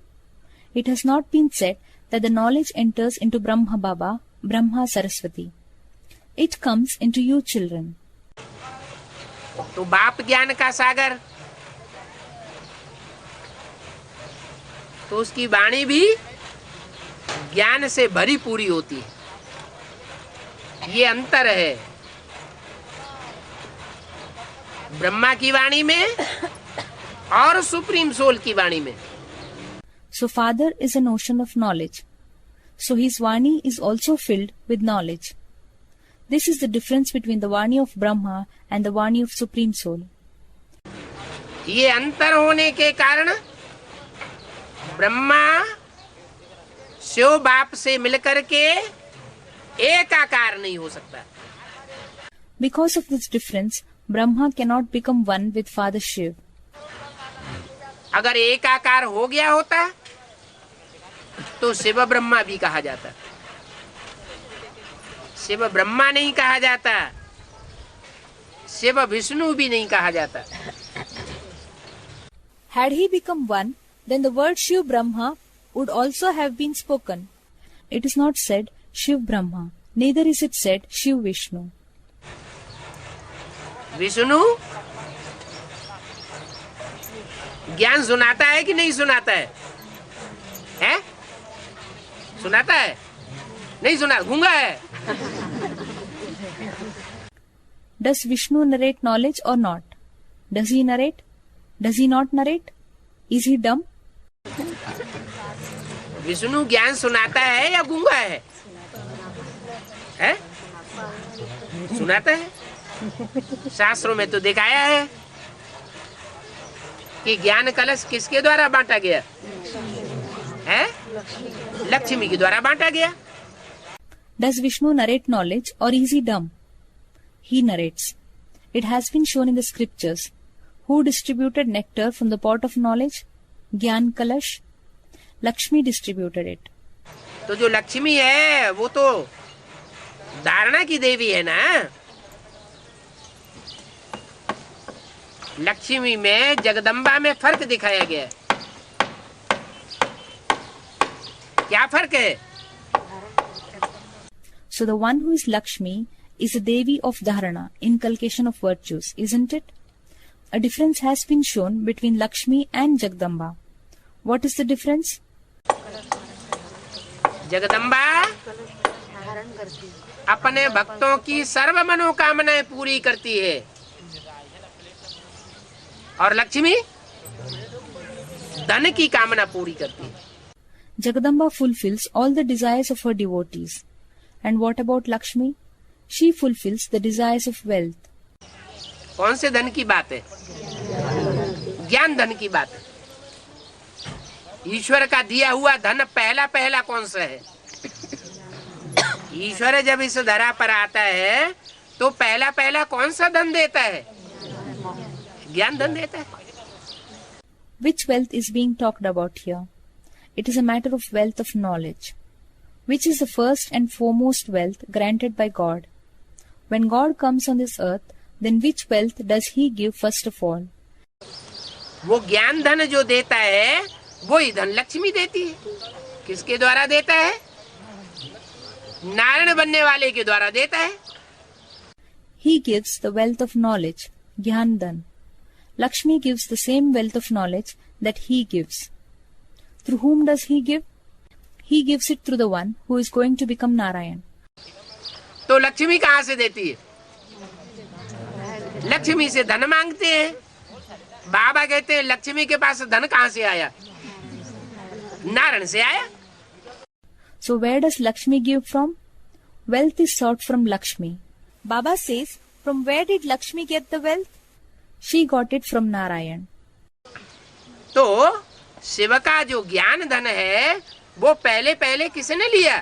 It has not been said that the knowledge enters into Brahma Baba, Brahma Saraswati. It comes into you children. तो बाप ज्ञान का सागर, तो उसकी वाणी भी ज्ञान से भरी पूरी होती है। ये अंतर है ब्रह्मा की वाणी में और सुप्रीम सोल की वाणी में। So Father is an ocean of knowledge. So his Vani is also filled with knowledge. This is the difference between the Vani of Brahma and the Vani of Supreme Soul. ये अंतर होने के कारण ब्रह्मा शिव बाप से मिलकर के एक आकार नहीं हो सकता। Because of this difference, Brahma cannot become one with Father Shiv. अगर एक आकार हो गया होता तो शिव ब्रह्मा भी कहा जाता। शिव ब्रह्मा नहीं कहा जाता, शिव विष्णु भी नहीं कहा जाता। Had he become one, then the word Shiv Brahma would also have been spoken. It is not said Shiv Brahma, neither is it said Shiv Vishnu. Vishnu ज्ञान सुनाता है कि नहीं सुनाता है? हैं? सुनाता है? नहीं सुना, गूंगा है। Does Vishnu narrate knowledge or not? Does he narrate? Does he not narrate? Is he dumb? Vishnu ज्ञान सुनाता है या गूंगा है? हैं? सुनाता है। शास्त्रों में तो दिखाया है कि ज्ञान कलश किसके द्वारा बांटा गया है? लक्ष्मी के द्वारा बांटा गया। Does Vishnu narrate knowledge or is he dumb? He narrates. It has been shown in the scriptures. Who distributed nectar from the pot of knowledge? Gyan Kalash. Lakshmi distributed it. तो जो लक्ष्मी है वो तो धारणा की देवी है ना। लक्ष्मी में जगदम्बा में फर्क दिखाया गया है। क्या फर्क है? So the one who is Lakshmi is the Devi of Dharana, inculcation of virtues, isn't it? A difference has been shown between Lakshmi and Jagdamba. What is the difference? Jagdamba अपने भक्तों की सर्व मनोकामनाएं पूरी करती है और लक्ष्मी धन की कामना पूरी करती है. Jagadamba fulfills all the desires of her devotees. And what about Lakshmi? She fulfills the desires of wealth. कौन से धन की बात है? ज्ञान धन की बात है. ईश्वर का दिया हुआ धन पहला पहला कौन सा है? ईश्वर जब इस धरा पर आता है तो पहला पहला कौन सा धन देता है? ज्ञान धन देता है. Which wealth is being talked about here? It is a matter of wealth of knowledge. Which is the first and foremost wealth granted by God? When God comes on this earth, then which wealth does He give first of all? वो ज्ञान धन जो देता है वो ही धन लक्ष्मी देती है. किसके द्वारा देता है? नारायण बनने वाले के द्वारा देता है. He gives the wealth of knowledge, Gyandan. Lakshmi gives the same wealth of knowledge that He gives. Through whom does He give? He gives it through the one who is going to become Narayan. तो लक्ष्मी कहाँ से देती है? लक्ष्मी से धन मांगते हैं. बाबा कहते हैं लक्ष्मी के पास धन कहाँ से आया? नारायण से आया. So where does Lakshmi give from? Wealth is sought from Lakshmi. Baba says, from where did Lakshmi get the wealth? She got it from Narayan. तो शिव का जो ज्ञान धन है वो पहले पहले किसने लिया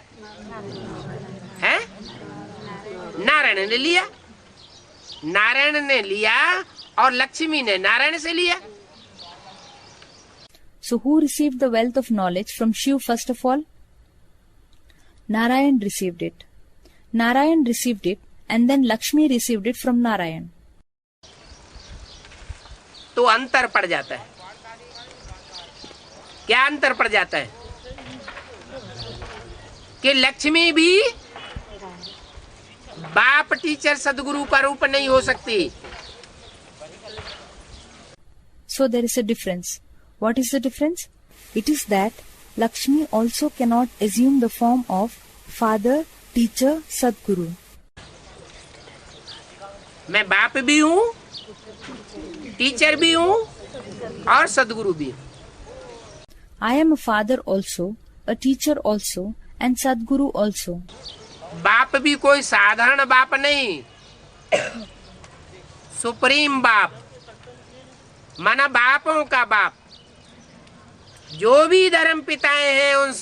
है? नारायण ने लिया. नारायण ने लिया और लक्ष्मी ने नारायण से लिया. So who received the wealth of knowledge from Shiv first of all? Narayan received it. Narayan received it and then Lakshmi received it from Narayan. तो अंतर पड़ जाता है. क्या अंतर पड़ जाता है? कि लक्ष्मी भी बाप टीचर सदगुरु का रूप नहीं हो सकती. So there is a difference. What is the difference? It is that Lakshmi also cannot assume the form of father, teacher, Sadguru. मैं बाप भी हूँ, टीचर भी हूँ और सदगुरु भी हूँ. I am a father also, a teacher also, and Sadguru also. बाप भी कोई साधारण बाप नहीं, सुप्रीम बाप, माना बापों का बाप. जो भी धर्म पिताएं हैं उन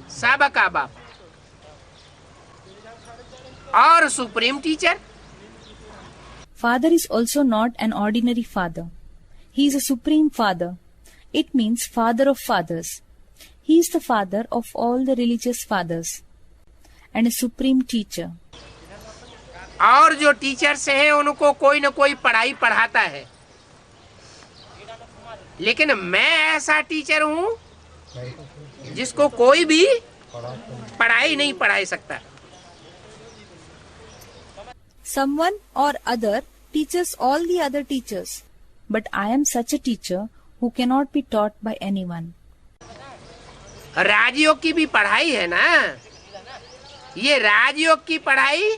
सबका बाप और supreme teacher. Father is also not an ordinary father. He is a supreme father. It means father of fathers. He is the father of all the religious fathers and a supreme teacher. और जो teachers हैं उनको कोई न कोई पढ़ाई पढ़ाता है. लेकिन मैं ऐसा टीचर हूँ जिसको कोई भी पढ़ाई नहीं पढ़ा सकता. Someone or other teaches all the other teachers. But I am such a teacher who cannot be taught by anyone. राजयोग की भी पढ़ाई है ना. ये राजयोग की पढ़ाई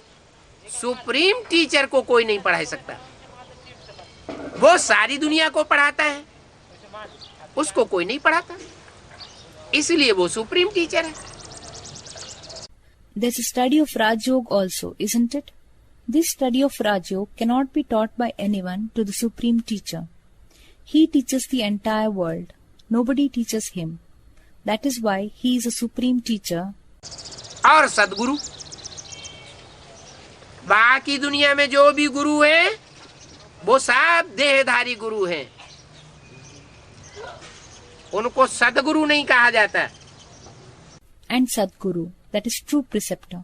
सुप्रीम टीचर को कोई नहीं पढ़ा सकता. वो सारी दुनिया को पढ़ाता है, उसको कोई नहीं पढ़ाता, इसलिए वो सुप्रीम टीचर है. There's a study of Raj Yoga also, isn't it? This study of Raj Yoga cannot be taught by anyone to the supreme teacher. He teaches the entire world. Nobody teaches him. That is why he is a supreme teacher. और सदगुरु, बाकी दुनिया में जो भी गुरु हैं वो सब देहधारी गुरु हैं. उनको सदगुरु नहीं कहा जाता. And Sadguru, that is true preceptor.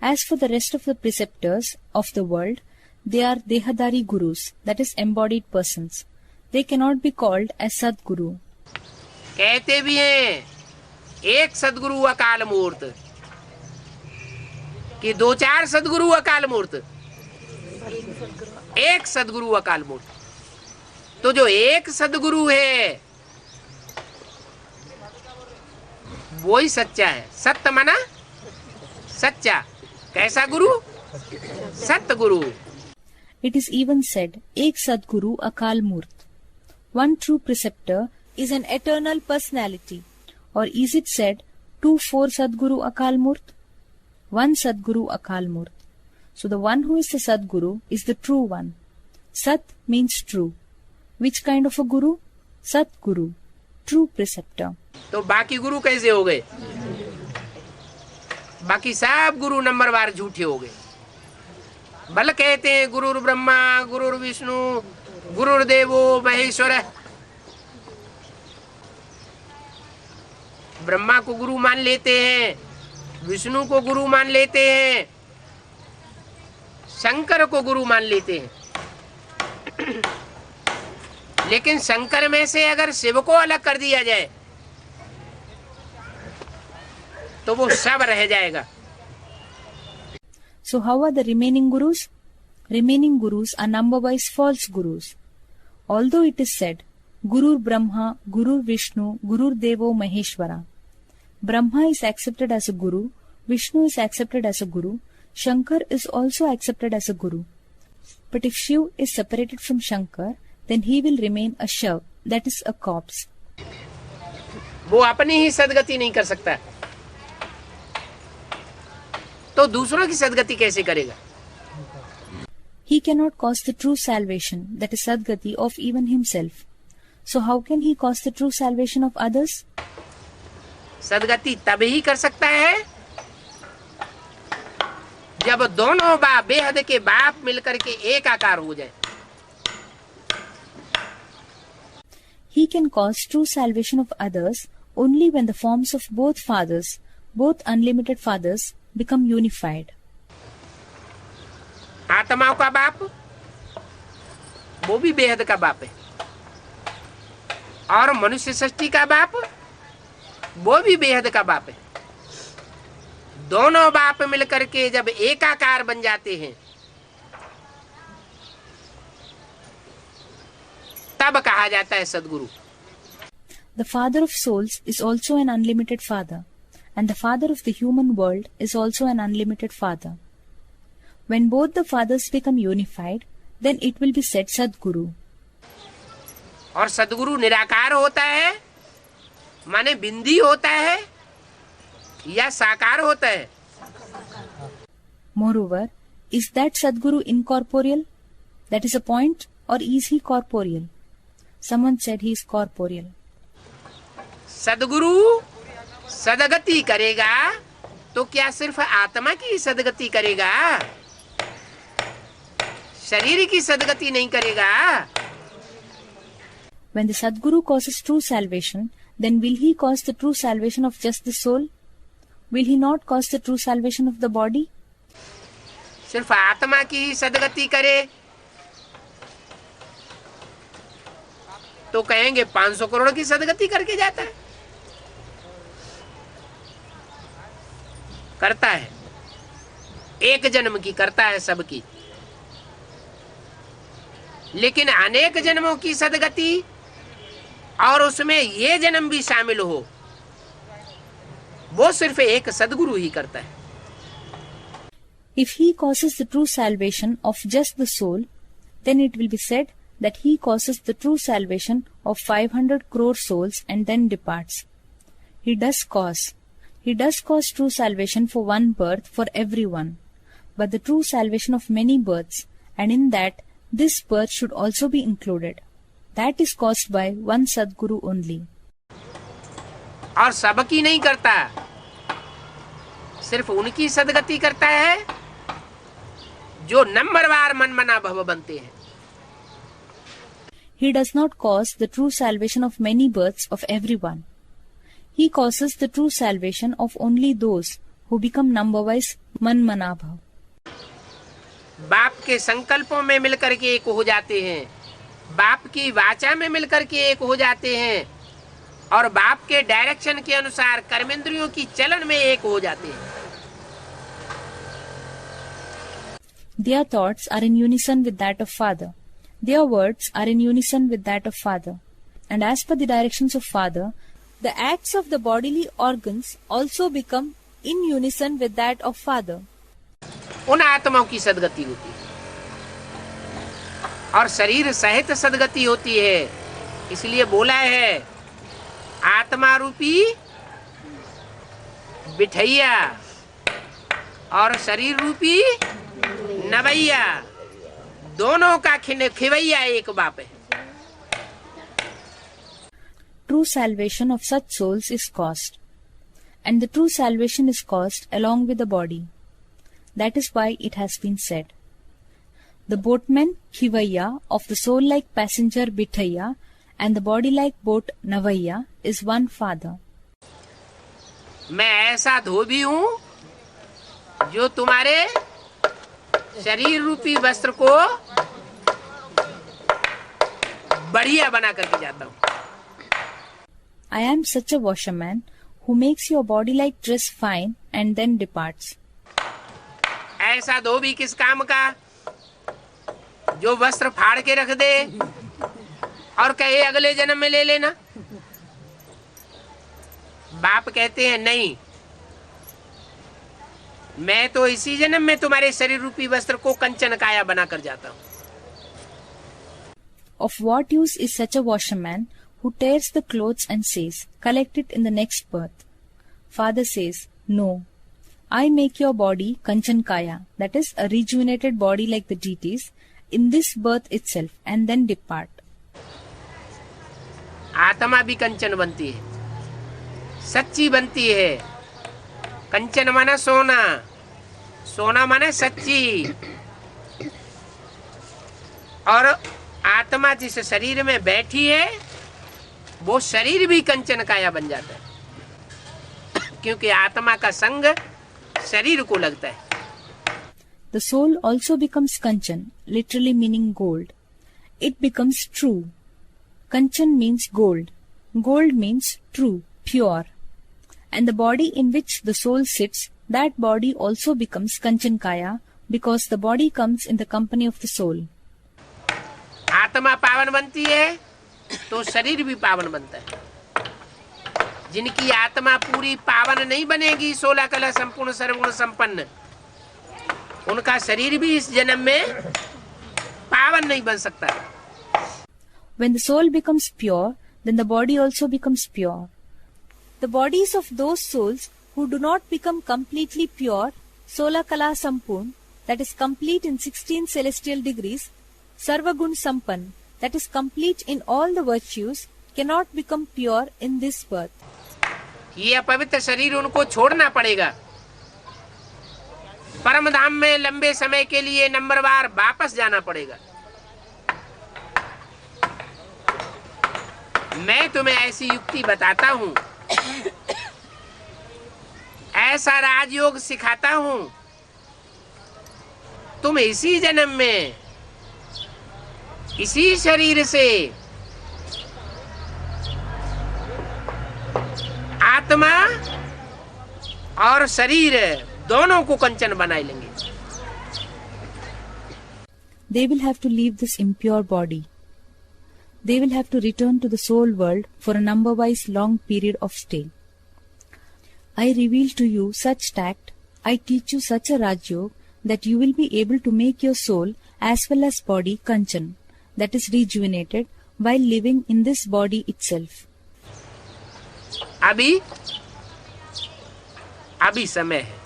As for the rest of the preceptors of the world, they are Dehadari Gurus, that is embodied persons. They cannot be called as Sadguru. कहते भी हैं एक सदगुरु अकाल मूर्त. कि 2-4 सदगुरु अकाल मूर्त? एक सदगुरु अकाल मूर्त। तो जो एक सदगुरु है वो ही सच्चा है। सत्य मना सच्चा। कैसा गुरु? सत्य गुरु। It is even said, Ek Sadguru Akal Murt. One true preceptor is an eternal personality. Or is it said, 2-4 Sadguru Akal Murt? One Sadguru Akal Murt. So the one who is the Sadguru is the true one. Sat means true. Which kind of a guru? Sat Guru, true preceptor. तो बाकी गुरु कैसे हो गए? बाकी सब गुरु नंबरवार झूठे हो गए। भले कहते हैं गुरुर ब्रह्मा गुरुर विष्णु गुरुर देवो महेश्वर। ब्रह्मा को गुरु मान लेते हैं, विष्णु को गुरु मान लेते हैं, शंकर को गुरु मान लेते हैं। लेकिन शंकर में से अगर शिव को अलग कर दिया जाए तो वो सब रह जाएगा। So how are the remaining gurus? Remaining gurus are number-wise false gurus. Although it is said, Gurur Brahma, Gurur Vishnu, Gurur Devo Maheshwara. Brahma is accepted as a guru, Vishnu is accepted as a guru, Shankar is also accepted as a guru. But if Shiv is separated from Shankar, then he will remain a shav, that is a corpse. वो अपनी ही सदगति नहीं कर सकता तो दूसरों की सदगति कैसे करेगा? He cannot cause the true salvation, that is sadgati, of even himself. So how can he cause the true salvation of others? सदगति तब ही कर सकता है जब दोनों बाप बेहद के बाप मिलकर के एक आकार हो जाए। He can cause true salvation of others only when the forms of both fathers, both unlimited fathers, become unified. आत्माओं का बाप वो भी बेहद का बाप है और मनुष्य सृष्टि का बाप वो भी बेहद का बाप है। दोनों बाप मिलकर के जब एकाकार बन जाते हैं तब कहा जाता है सदगुरु। The father of souls is also an unlimited father, and the father of the human world is also an unlimited father. When both the fathers become unified, then it will be said Sadguru. और सदगुरु निराकार होता है माने बिंदी होता है या साकार होता है? Moreover, is that Sadguru incorporeal? That is a point, or is he corporeal? Someone said he is corporeal. सदगुरु सदगति करेगा तो क्या सिर्फ आत्मा की सदगति करेगा? शरीर की सदगति नहीं करेगा। When the Sadguru causes true salvation, then will he cause the true salvation of just the soul? Will he not cause the true salvation of the body? सिर्फ आत्मा की ही सदगति करे तो कहेंगे 500 करोड़ की सदगति करके जाता है। करता है, एक जन्म की करता है सबकी, लेकिन अनेक जन्मों की सदगति और उसमें ये जन्म भी शामिल हो वो सिर्फ एक सदगुरु ही करता है। If he causes the true salvation of just the soul, then it will be said that he causes the true salvation of 500 crore souls and then departs. He does cause true salvation for one birth for everyone, but the true salvation of many births, and in that this birth should also be included. That is caused by one Sadguru only. और सबकी नहीं करता, सिर्फ उनकी सदगति करता है जो नंबरवार मन मना भव बनते हैं। He does not cause the true salvation of many births of everyone. He causes the true salvation of only those who become number-wise man-manabhav. बाप के संकल्पों में मिलकर के एक हो जाते हैं, बाप की वाचा में मिलकर के एक हो जाते हैं और बाप के डायरेक्शन के अनुसार कर्मेंद्रियों की चलन में एक हो जाते हैं। Their thoughts are in unison with that of Father. Their words are in unison with that of Father. And as per the directions of Father, the acts of the bodily organs also become in unison with that of Father. उन आत्माओं की सदगति होती है और शरीर सहित सदगति होती है। इसलिए बोला है आत्मा रूपी बिठैया और शरीर रूपी नवैया, दोनों का खिवैया एक बाप है। True salvation of such souls is caused, and the true salvation is caused along with the body. That is why it has been said, the boatman Khivaiya of the soul-like passenger Bithaiya and the body-like boat Navaiya is one Father. मैं ऐसा धोबी हूँ जो तुम्हारे शरीर रूपी वस्त्र को बढ़िया बना करके जाता हूँ। I am such a washerman who makes your body-like dress fine and then departs. ऐसा धोबी किस काम का जो वस्त्र फाड़ के रख दे और कहे अगले जन्म में ले लेना। बाप कहते हैं नहीं, मैं तो इसी जन्म में तुम्हारे शरीर रूपी वस्त्र को कंचन काया बना कर जाता हूँ। Of what use is such a washerman who tears the clothes and says, collect it in the next birth? Father says, no, I make your body Kanchan Kaya, that is a rejuvenated body like the deities, in this birth itself and then depart. आत्मा भी कंचन बनती है, सच्ची बनती है। कंचन माना सोना, सोना माना सच्ची। और आत्मा जिस शरीर में बैठी है वो शरीर भी कंचन काया बन जाता है, क्योंकि आत्मा का संग शरीर को लगता है। The soul also becomes Kanchan, literally meaning gold. It becomes true. Kanchan means gold. Gold means true, pure. And the body in which the soul sits, that body also becomes Kanchan Kaya because the body comes in the company of the soul. आत्मा पावन बनती है तो शरीर भी पावन बनता है। जिनकी आत्मा पूरी पावन नहीं बनेगी, 16 कला संपूर्ण सर्वगुण संपन्न, उनका शरीर भी इस जन्म में पावन नहीं बन सकता। When the soul becomes pure, then the body also becomes pure. The bodies of those souls who do not become completely pure, Sola Kala Sampurn, that is complete in 16 celestial degrees, Sarvagun Sampan, that is complete in all the virtues, cannot become pure in this birth. ये अपवित्र शरीर उनको छोड़ना पड़ेगा। परम धाम में लंबे समय के लिए नंबरवार वापस जाना पड़ेगा। मैं तुम्हें ऐसी युक्ति बताता हूँ, ऐसा राजयोग सिखाता हूँ, तुम इसी जन्म में इसी शरीर से आत्मा और शरीर दोनों को कंचन बनाए लेंगे। They will have to leave this impure body. They will have to return to the soul world for a number-wise long period of stay. I reveal to you such tact, I teach you such a Rajyog, that you will be able to make your soul as well as body Kanchan, that is rejuvenated, while living in this body itself. अभी समय है।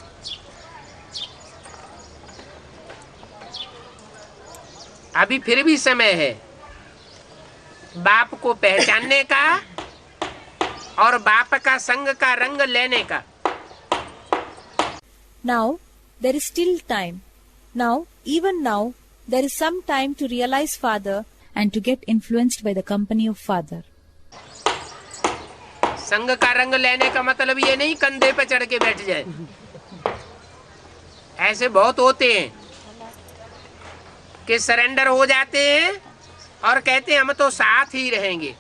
अभी फिर भी समय है बाप को पहचानने का और बाप का संग का रंग लेने का। Now, there is still time. Now, even now, there is some time to realize Father and to get influenced by the company of Father. संग का रंग लेने का मतलब ये नहीं कंधे पे चढ़ के बैठ जाए। ऐसे बहुत होते हैं कि सरेंडर हो जाते हैं और कहते हैं हम तो साथ ही रहेंगे।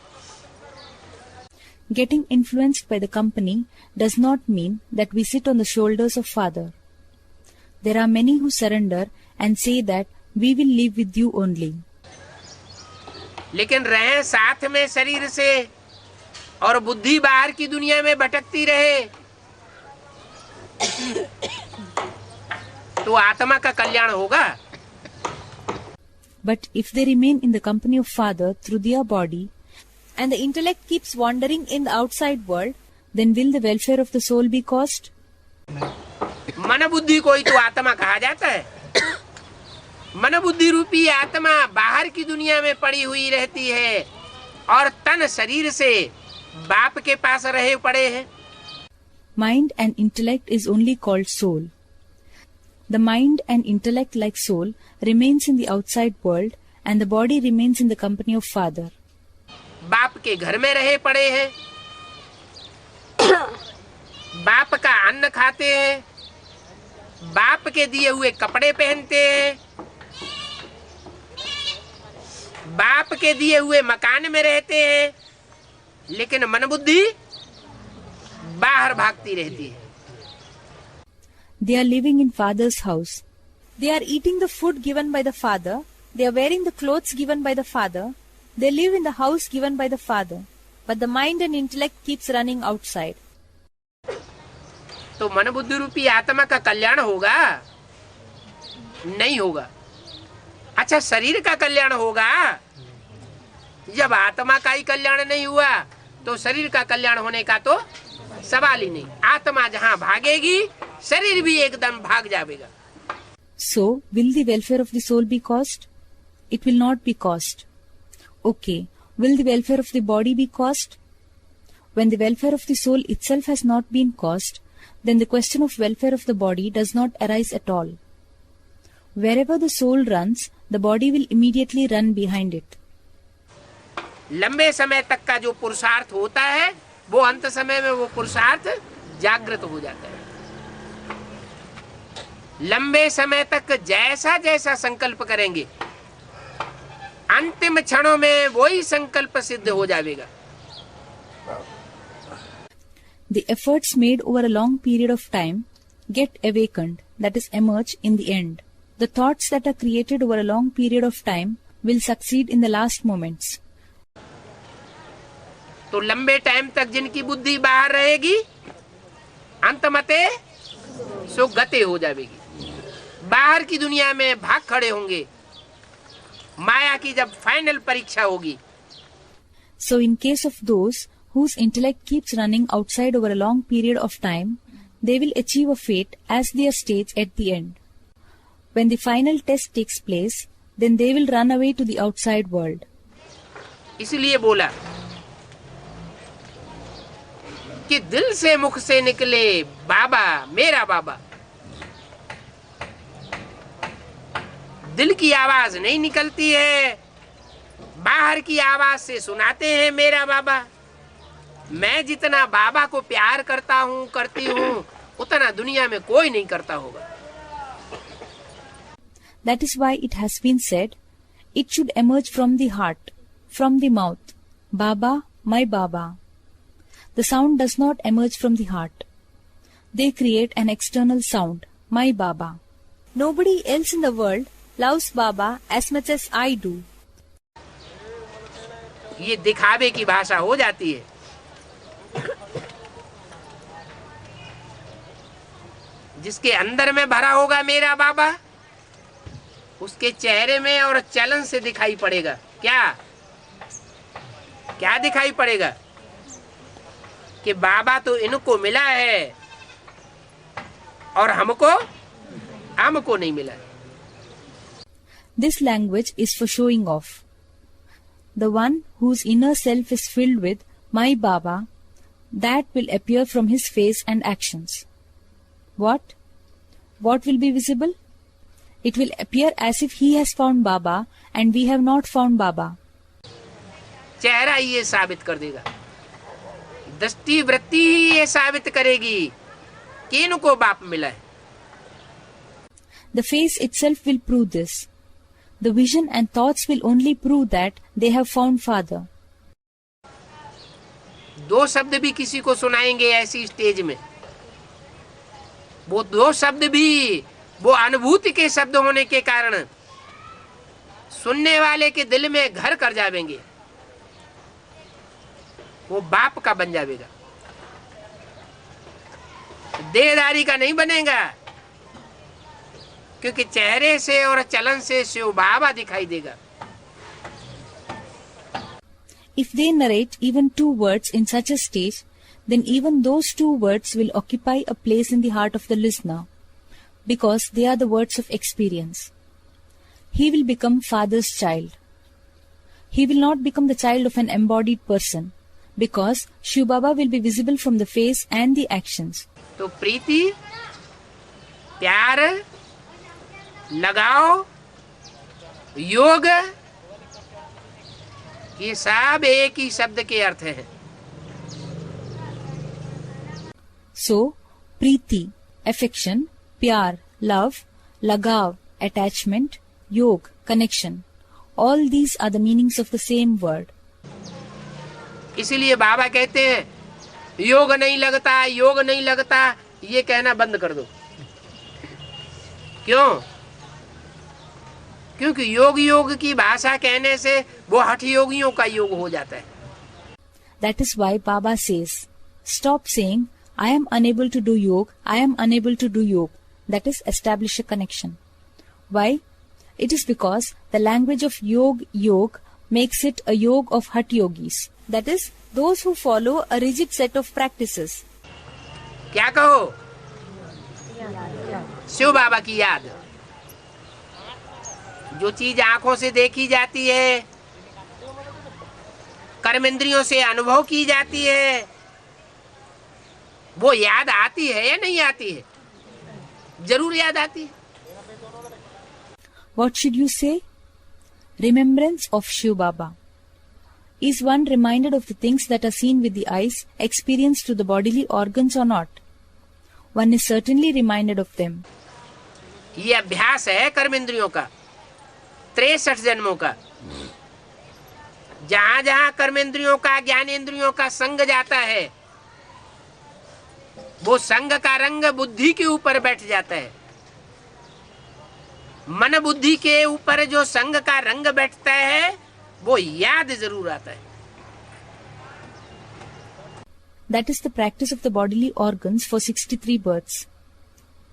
Getting influenced by the company does not mean that we sit on the shoulders of Father. There are many who surrender and say that we will live with you only. लेकिन रहें साथ में शरीर से और बुद्धि बाहर की दुनिया में भटकती रहे तो आत्मा का कल्याण होगा? But if they remain in the company of Father through their body, and the intellect keeps wandering in the outside world, then will the welfare of the soul be caused? मन बुद्धि को ही तो आत्मा कहा जाता है। मन बुद्धि रूपी आत्मा बाहर की दुनिया में पड़ी हुई रहती है और तन शरीर से बाप के पास रहे पड़े हैं। Mind and intellect is only called soul. The mind and intellect, like soul, remains in the outside world, and the body remains in the company of Father. बाप के घर में रहे पड़े हैं, बाप का अन्न खाते हैं, बाप के दिए हुए कपड़े पहनते हैं, बाप के दिए हुए मकान में रहते हैं, लेकिन मन बुद्धि बाहर भागती रहती है। They are living in Father's house. They are eating the food given by the Father. They are wearing the clothes given by the Father. They live in the house given by the Father. But the mind and intellect keeps running outside. तो मन बुद्धि रूपी आत्मा का कल्याण होगा? नहीं होगा। अच्छा, शरीर का कल्याण होगा? जब आत्मा का ही कल्याण नहीं हुआ तो शरीर का कल्याण होने का तो सवाल ही नहीं। आत्मा जहाँ भागेगी शरीर भी एकदम भाग जाएगा। So, will the welfare of the soul be caused? It will not be caused. Okay, will the welfare of the body be caused? When the welfare of the soul itself has not been caused, then the question of welfare of the body does not arise at all. Wherever the soul runs, the body will immediately run behind it. लंबे समय तक का जो पुरुषार्थ होता है वो अंत समय में वो पुरुषार्थ जागृत हो जाता है। लंबे समय तक जैसा जैसा संकल्प करेंगे अंतिम क्षणों में वही संकल्प सिद्ध हो जाएगा। The efforts made over a long period of time get awakened, that is, emerge in the end. The thoughts that are created over a long period of time will succeed in the last moments. तो लंबे time तक जिनकी बुद्धि बाहर रहेगी अंतमते सुगते हो जाएगी, बाहर की दुनिया में भाग खड़े होंगे। माया की जब फाइनल परीक्षा होगी, So in case of those whose intellect keeps running outside over a long period of time, they will achieve a fate as their stage at the end. When the final test takes place, then they will run away to the outside world. इसलिए बोला कि दिल से मुख से निकले बाबा मेरा बाबा। दिल की आवाज नहीं निकलती है, बाहर की आवाज से सुनाते हैं मेरा बाबा। मैं जितना बाबा को प्यार करता हूँ करती हूँ उतना दुनिया में कोई नहीं करता होगा। That is why it has been said, it should emerge from the heart, from the mouth. Baba, my Baba. The sound does not emerge from the heart. They create an external sound, my Baba. Nobody else in the world loves Baba as much as I do. ये दिखावे की भाषा हो जाती है। जिसके अंदर में भरा होगा मेरा बाबा, उसके चेहरे में और चलन से दिखाई पड़ेगा। क्या क्या दिखाई पड़ेगा? कि बाबा तो इनको मिला है और हमको नहीं मिला। This language is for showing off. The one whose inner self is filled with my Baba, that will appear from his face and actions. What? What will be visible? It will appear as if he has found Baba and we have not found Baba. चेहरा ही ये साबित कर देगा, दृष्टि वृत्ति ही ये साबित करेगी कि इनको बाप मिला है। The face itself will prove this. The vision and thoughts will only prove that they have found Father. दो शब्द भी किसी को सुनाएंगे ऐसी स्टेज में, वो दो शब्द भी वो अनुभूति के शब्द होने के कारण सुनने वाले के दिल में घर कर जावेंगे, वो बाप का बन जाएगा, देहदारी का नहीं बनेगा, क्योंकि चेहरे से और चलन से शिव बाबा दिखाई देगा। If they narrate even 2 words in such a stage, then even those 2 words will occupy a place in the heart of the listener, because they are the words of experience. He will become Father's child. He will not become the child of an embodied person, because Shiv Baba will be visible from the face and the actions. तो प्रीति, प्यार, लगाओ, योग, ये सब एक ही शब्द के अर्थ हैं। So, Preeti, affection, Pyar, love, Lagav, attachment, Yog, connection. All these are the meanings of the same word. इसीलिए बाबा कहते हैं योग नहीं लगता, योग नहीं लगता, ये कहना बंद कर दो। क्यों? क्योंकि योग योग की भाषा कहने से वो हठ योगियों का योग हो जाता है। That is why Baba says, stop saying, I am unable to do yoga, I am unable to do yoga. That is, establish a connection. Why? It is because the language of yoga makes it a yoga of Hatha yogis. That is, those who follow a rigid set of practices. क्या कहो? शिव बाबा की याद। जो चीज आंखों से देखी जाती है, कर्मेंद्रियों से अनुभव की जाती है, वो याद आती है या नहीं आती है? जरूर याद आती है। What should you say? Remembrance of Shiv Baba. Is one reminded of the things that are seen with the eyes, experienced through the bodily organs or not? One is certainly reminded of them. ये अभ्यास है कर्मेंद्रियों का, 63 जन्मों का। जहां जहां कर्मेंद्रियों का, ज्ञानेंद्रियों का संग जाता है, वो संग का रंग बुद्धि के ऊपर बैठ जाता है। मन बुद्धि के ऊपर जो संग का रंग बैठता है, वो याद जरूर आता है। That is the practice of the bodily organs for 63 births.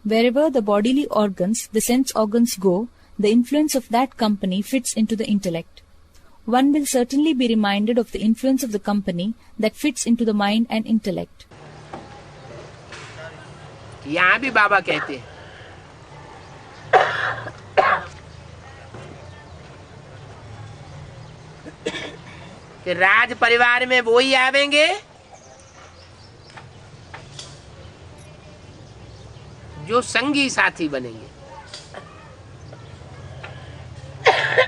Wherever the bodily organs, the sense organs go, the influence of that company fits into the intellect. One will certainly be reminded of the influence of the company that fits into the mind and intellect. यहाँ भी बाबा कहते हैं कि राज परिवार में वो ही आवेंगे जो संगी साथी बनेंगे।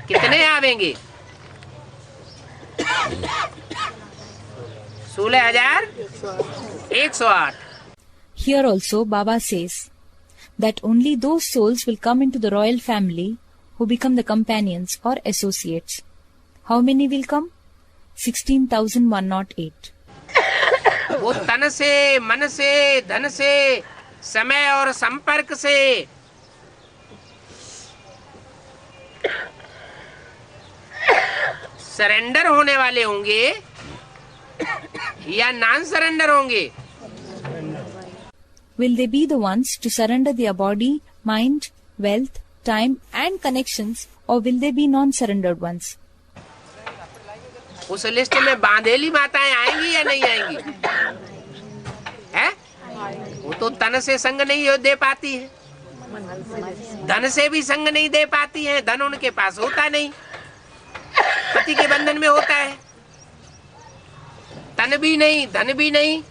कितने आवेंगे? 16,108। Here also Baba says that only those souls will come into the royal family who become the companions or associates. How many will come? 16,108. वो तन से, मन से, धन से, समय और संपर्क से सरेंडर होने वाले होंगे या नॉन सरेंडर होंगे? Will they be the ones to surrender their body, mind, wealth, time and connections, or will they be non-surrendered ones? उस लिस्ट में बांधेली माताएं आएंगी या नहीं आएंगी? हैं? वो तो तन से संग नहीं दे पाती है, धन से भी संग नहीं दे पाती है, धन उनके पास होता नहीं, पति के बंधन में होता है, तन भी नहीं, धन भी नहीं।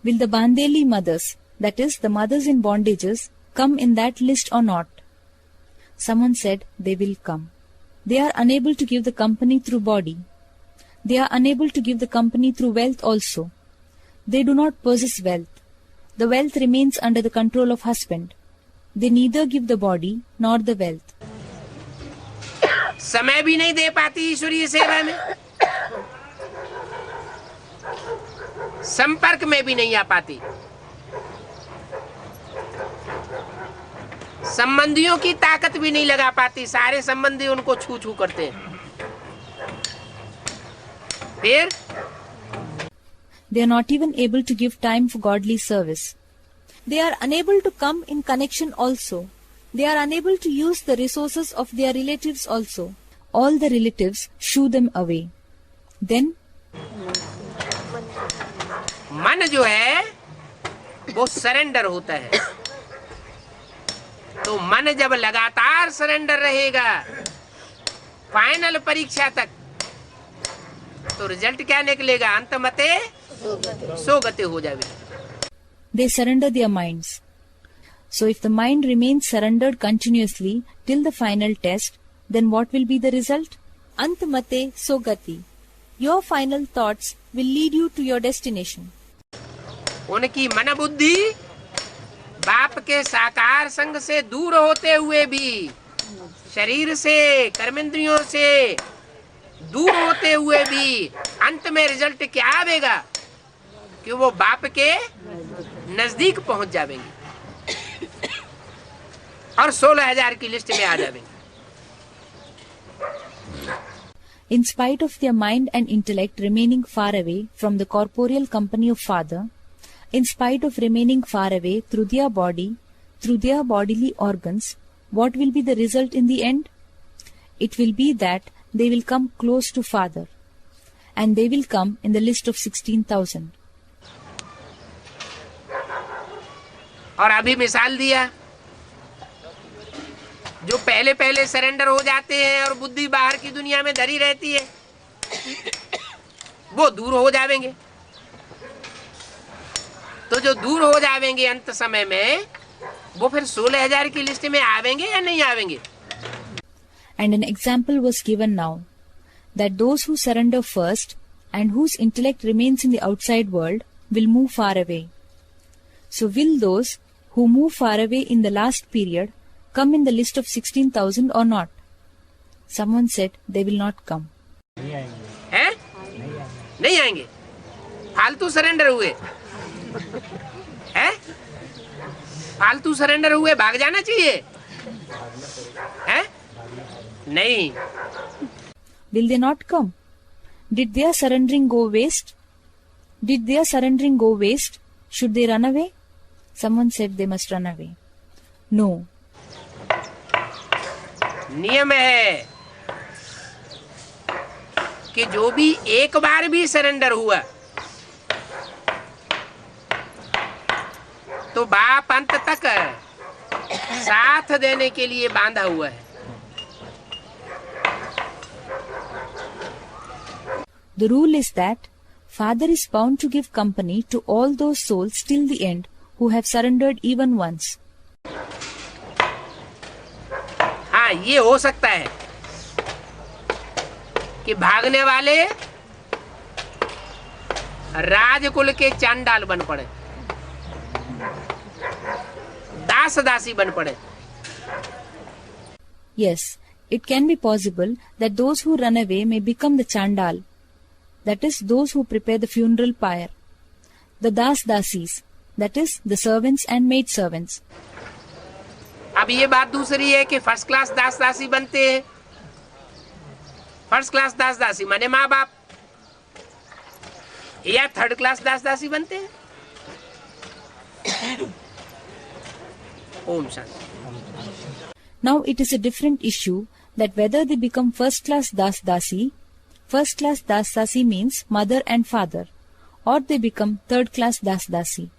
Will the Bandeli mothers, that is, the mothers in bondages, come in that list or not? Someone said they will come. They are unable to give the company through body. They are unable to give the company through wealth also. They do not possess wealth. The wealth remains under the control of husband. They neither give the body nor the wealth. समय भी नहीं दे पाती ईश्वरीय सेवा में, संपर्क में भी नहीं आ पाती। संबंधियों की ताकत भी नहीं लगा पाती, सारे संबंधी उनको छू छू करते हैं। फिर They are not even able to give time for godly service. They are unable to come in connection also. They are unable to use the resources of their relatives also. All the relatives shoo them away. Then मन जो है वो surrender होता है। तो मन जब लगातार सरेंडर रहेगा फाइनल परीक्षा तक, तो रिजल्ट क्या निकलेगा? अंत मते सोगते हो जावे। they surrender their minds. So if the mind remains surrendered continuously till the final test, then what will be the result? Antmate Sogati. Your final thoughts will lead you to your destination. उनकी मन बुद्धि बाप के साकार संग से दूर होते हुए भी, शरीर से कर्मेंद्रियों से दूर होते हुए भी, अंत में रिजल्ट क्या आवेगा कि वो बाप के नजदीक पहुंच जाएंगे और 16,000 की लिस्ट में आ जाएंगे। In spite of their mind and intellect remaining far away from the corporeal company of Father, in spite of remaining far away through their body, through their bodily organs, what will be the result in the end? It will be that they will come close to Father, and they will come in the list of 16,000. और अभी मिसाल दिया, जो पहले पहले surrender हो जाते हैं और बुद्धि बाहर की दुनिया में धरी रहती है, वो दूर हो जाएंगे। तो जो दूर हो जाएंगे अंत समय में, वो फिर 16,000 की लिस्ट में आवेंगे या नहीं आवेंगे? And an example was given now, that those who surrender first and whose intellect remains in the outside world will move far away. So will those who move far away in the last period come in the list of 16,000 or not? Someone said they will not come. हैं? नहीं आएंगे। फालतू surrender हुए हैं? फालतू surrender हुए, भाग जाना चाहिए हैं? नहीं। Will they not come? Did their surrendering go waste? Did their surrendering go waste? Should they run away? Someone said they must run away. No. नियम है कि जो भी एक बार भी सरेंडर हुआ, तो बाप अंत तक साथ देने के लिए बांधा हुआ है। The rule is that Father is bound to give company to all those souls till the end who have surrendered even once. हाँ, ये हो सकता है कि भागने वाले राजकुल के चांडाल बन पड़े, दास दासी बन पड़े। Yes, it can be possible that those who run away may become the Chandal, that is, those who prepare the funeral pyre, the Das Dasis, that is, the servants and maid servants. अब ये बात दूसरी है कि first class दास दासी बनते हैं। First class दास दासी माने माँ बाप, या थर्ड क्लास दास दासी बनते हैं। Om Shanti. Now it is a different issue that whether they become first class Das Dasi, first class Das Dasi means mother and father, or they become third class Das Dasi.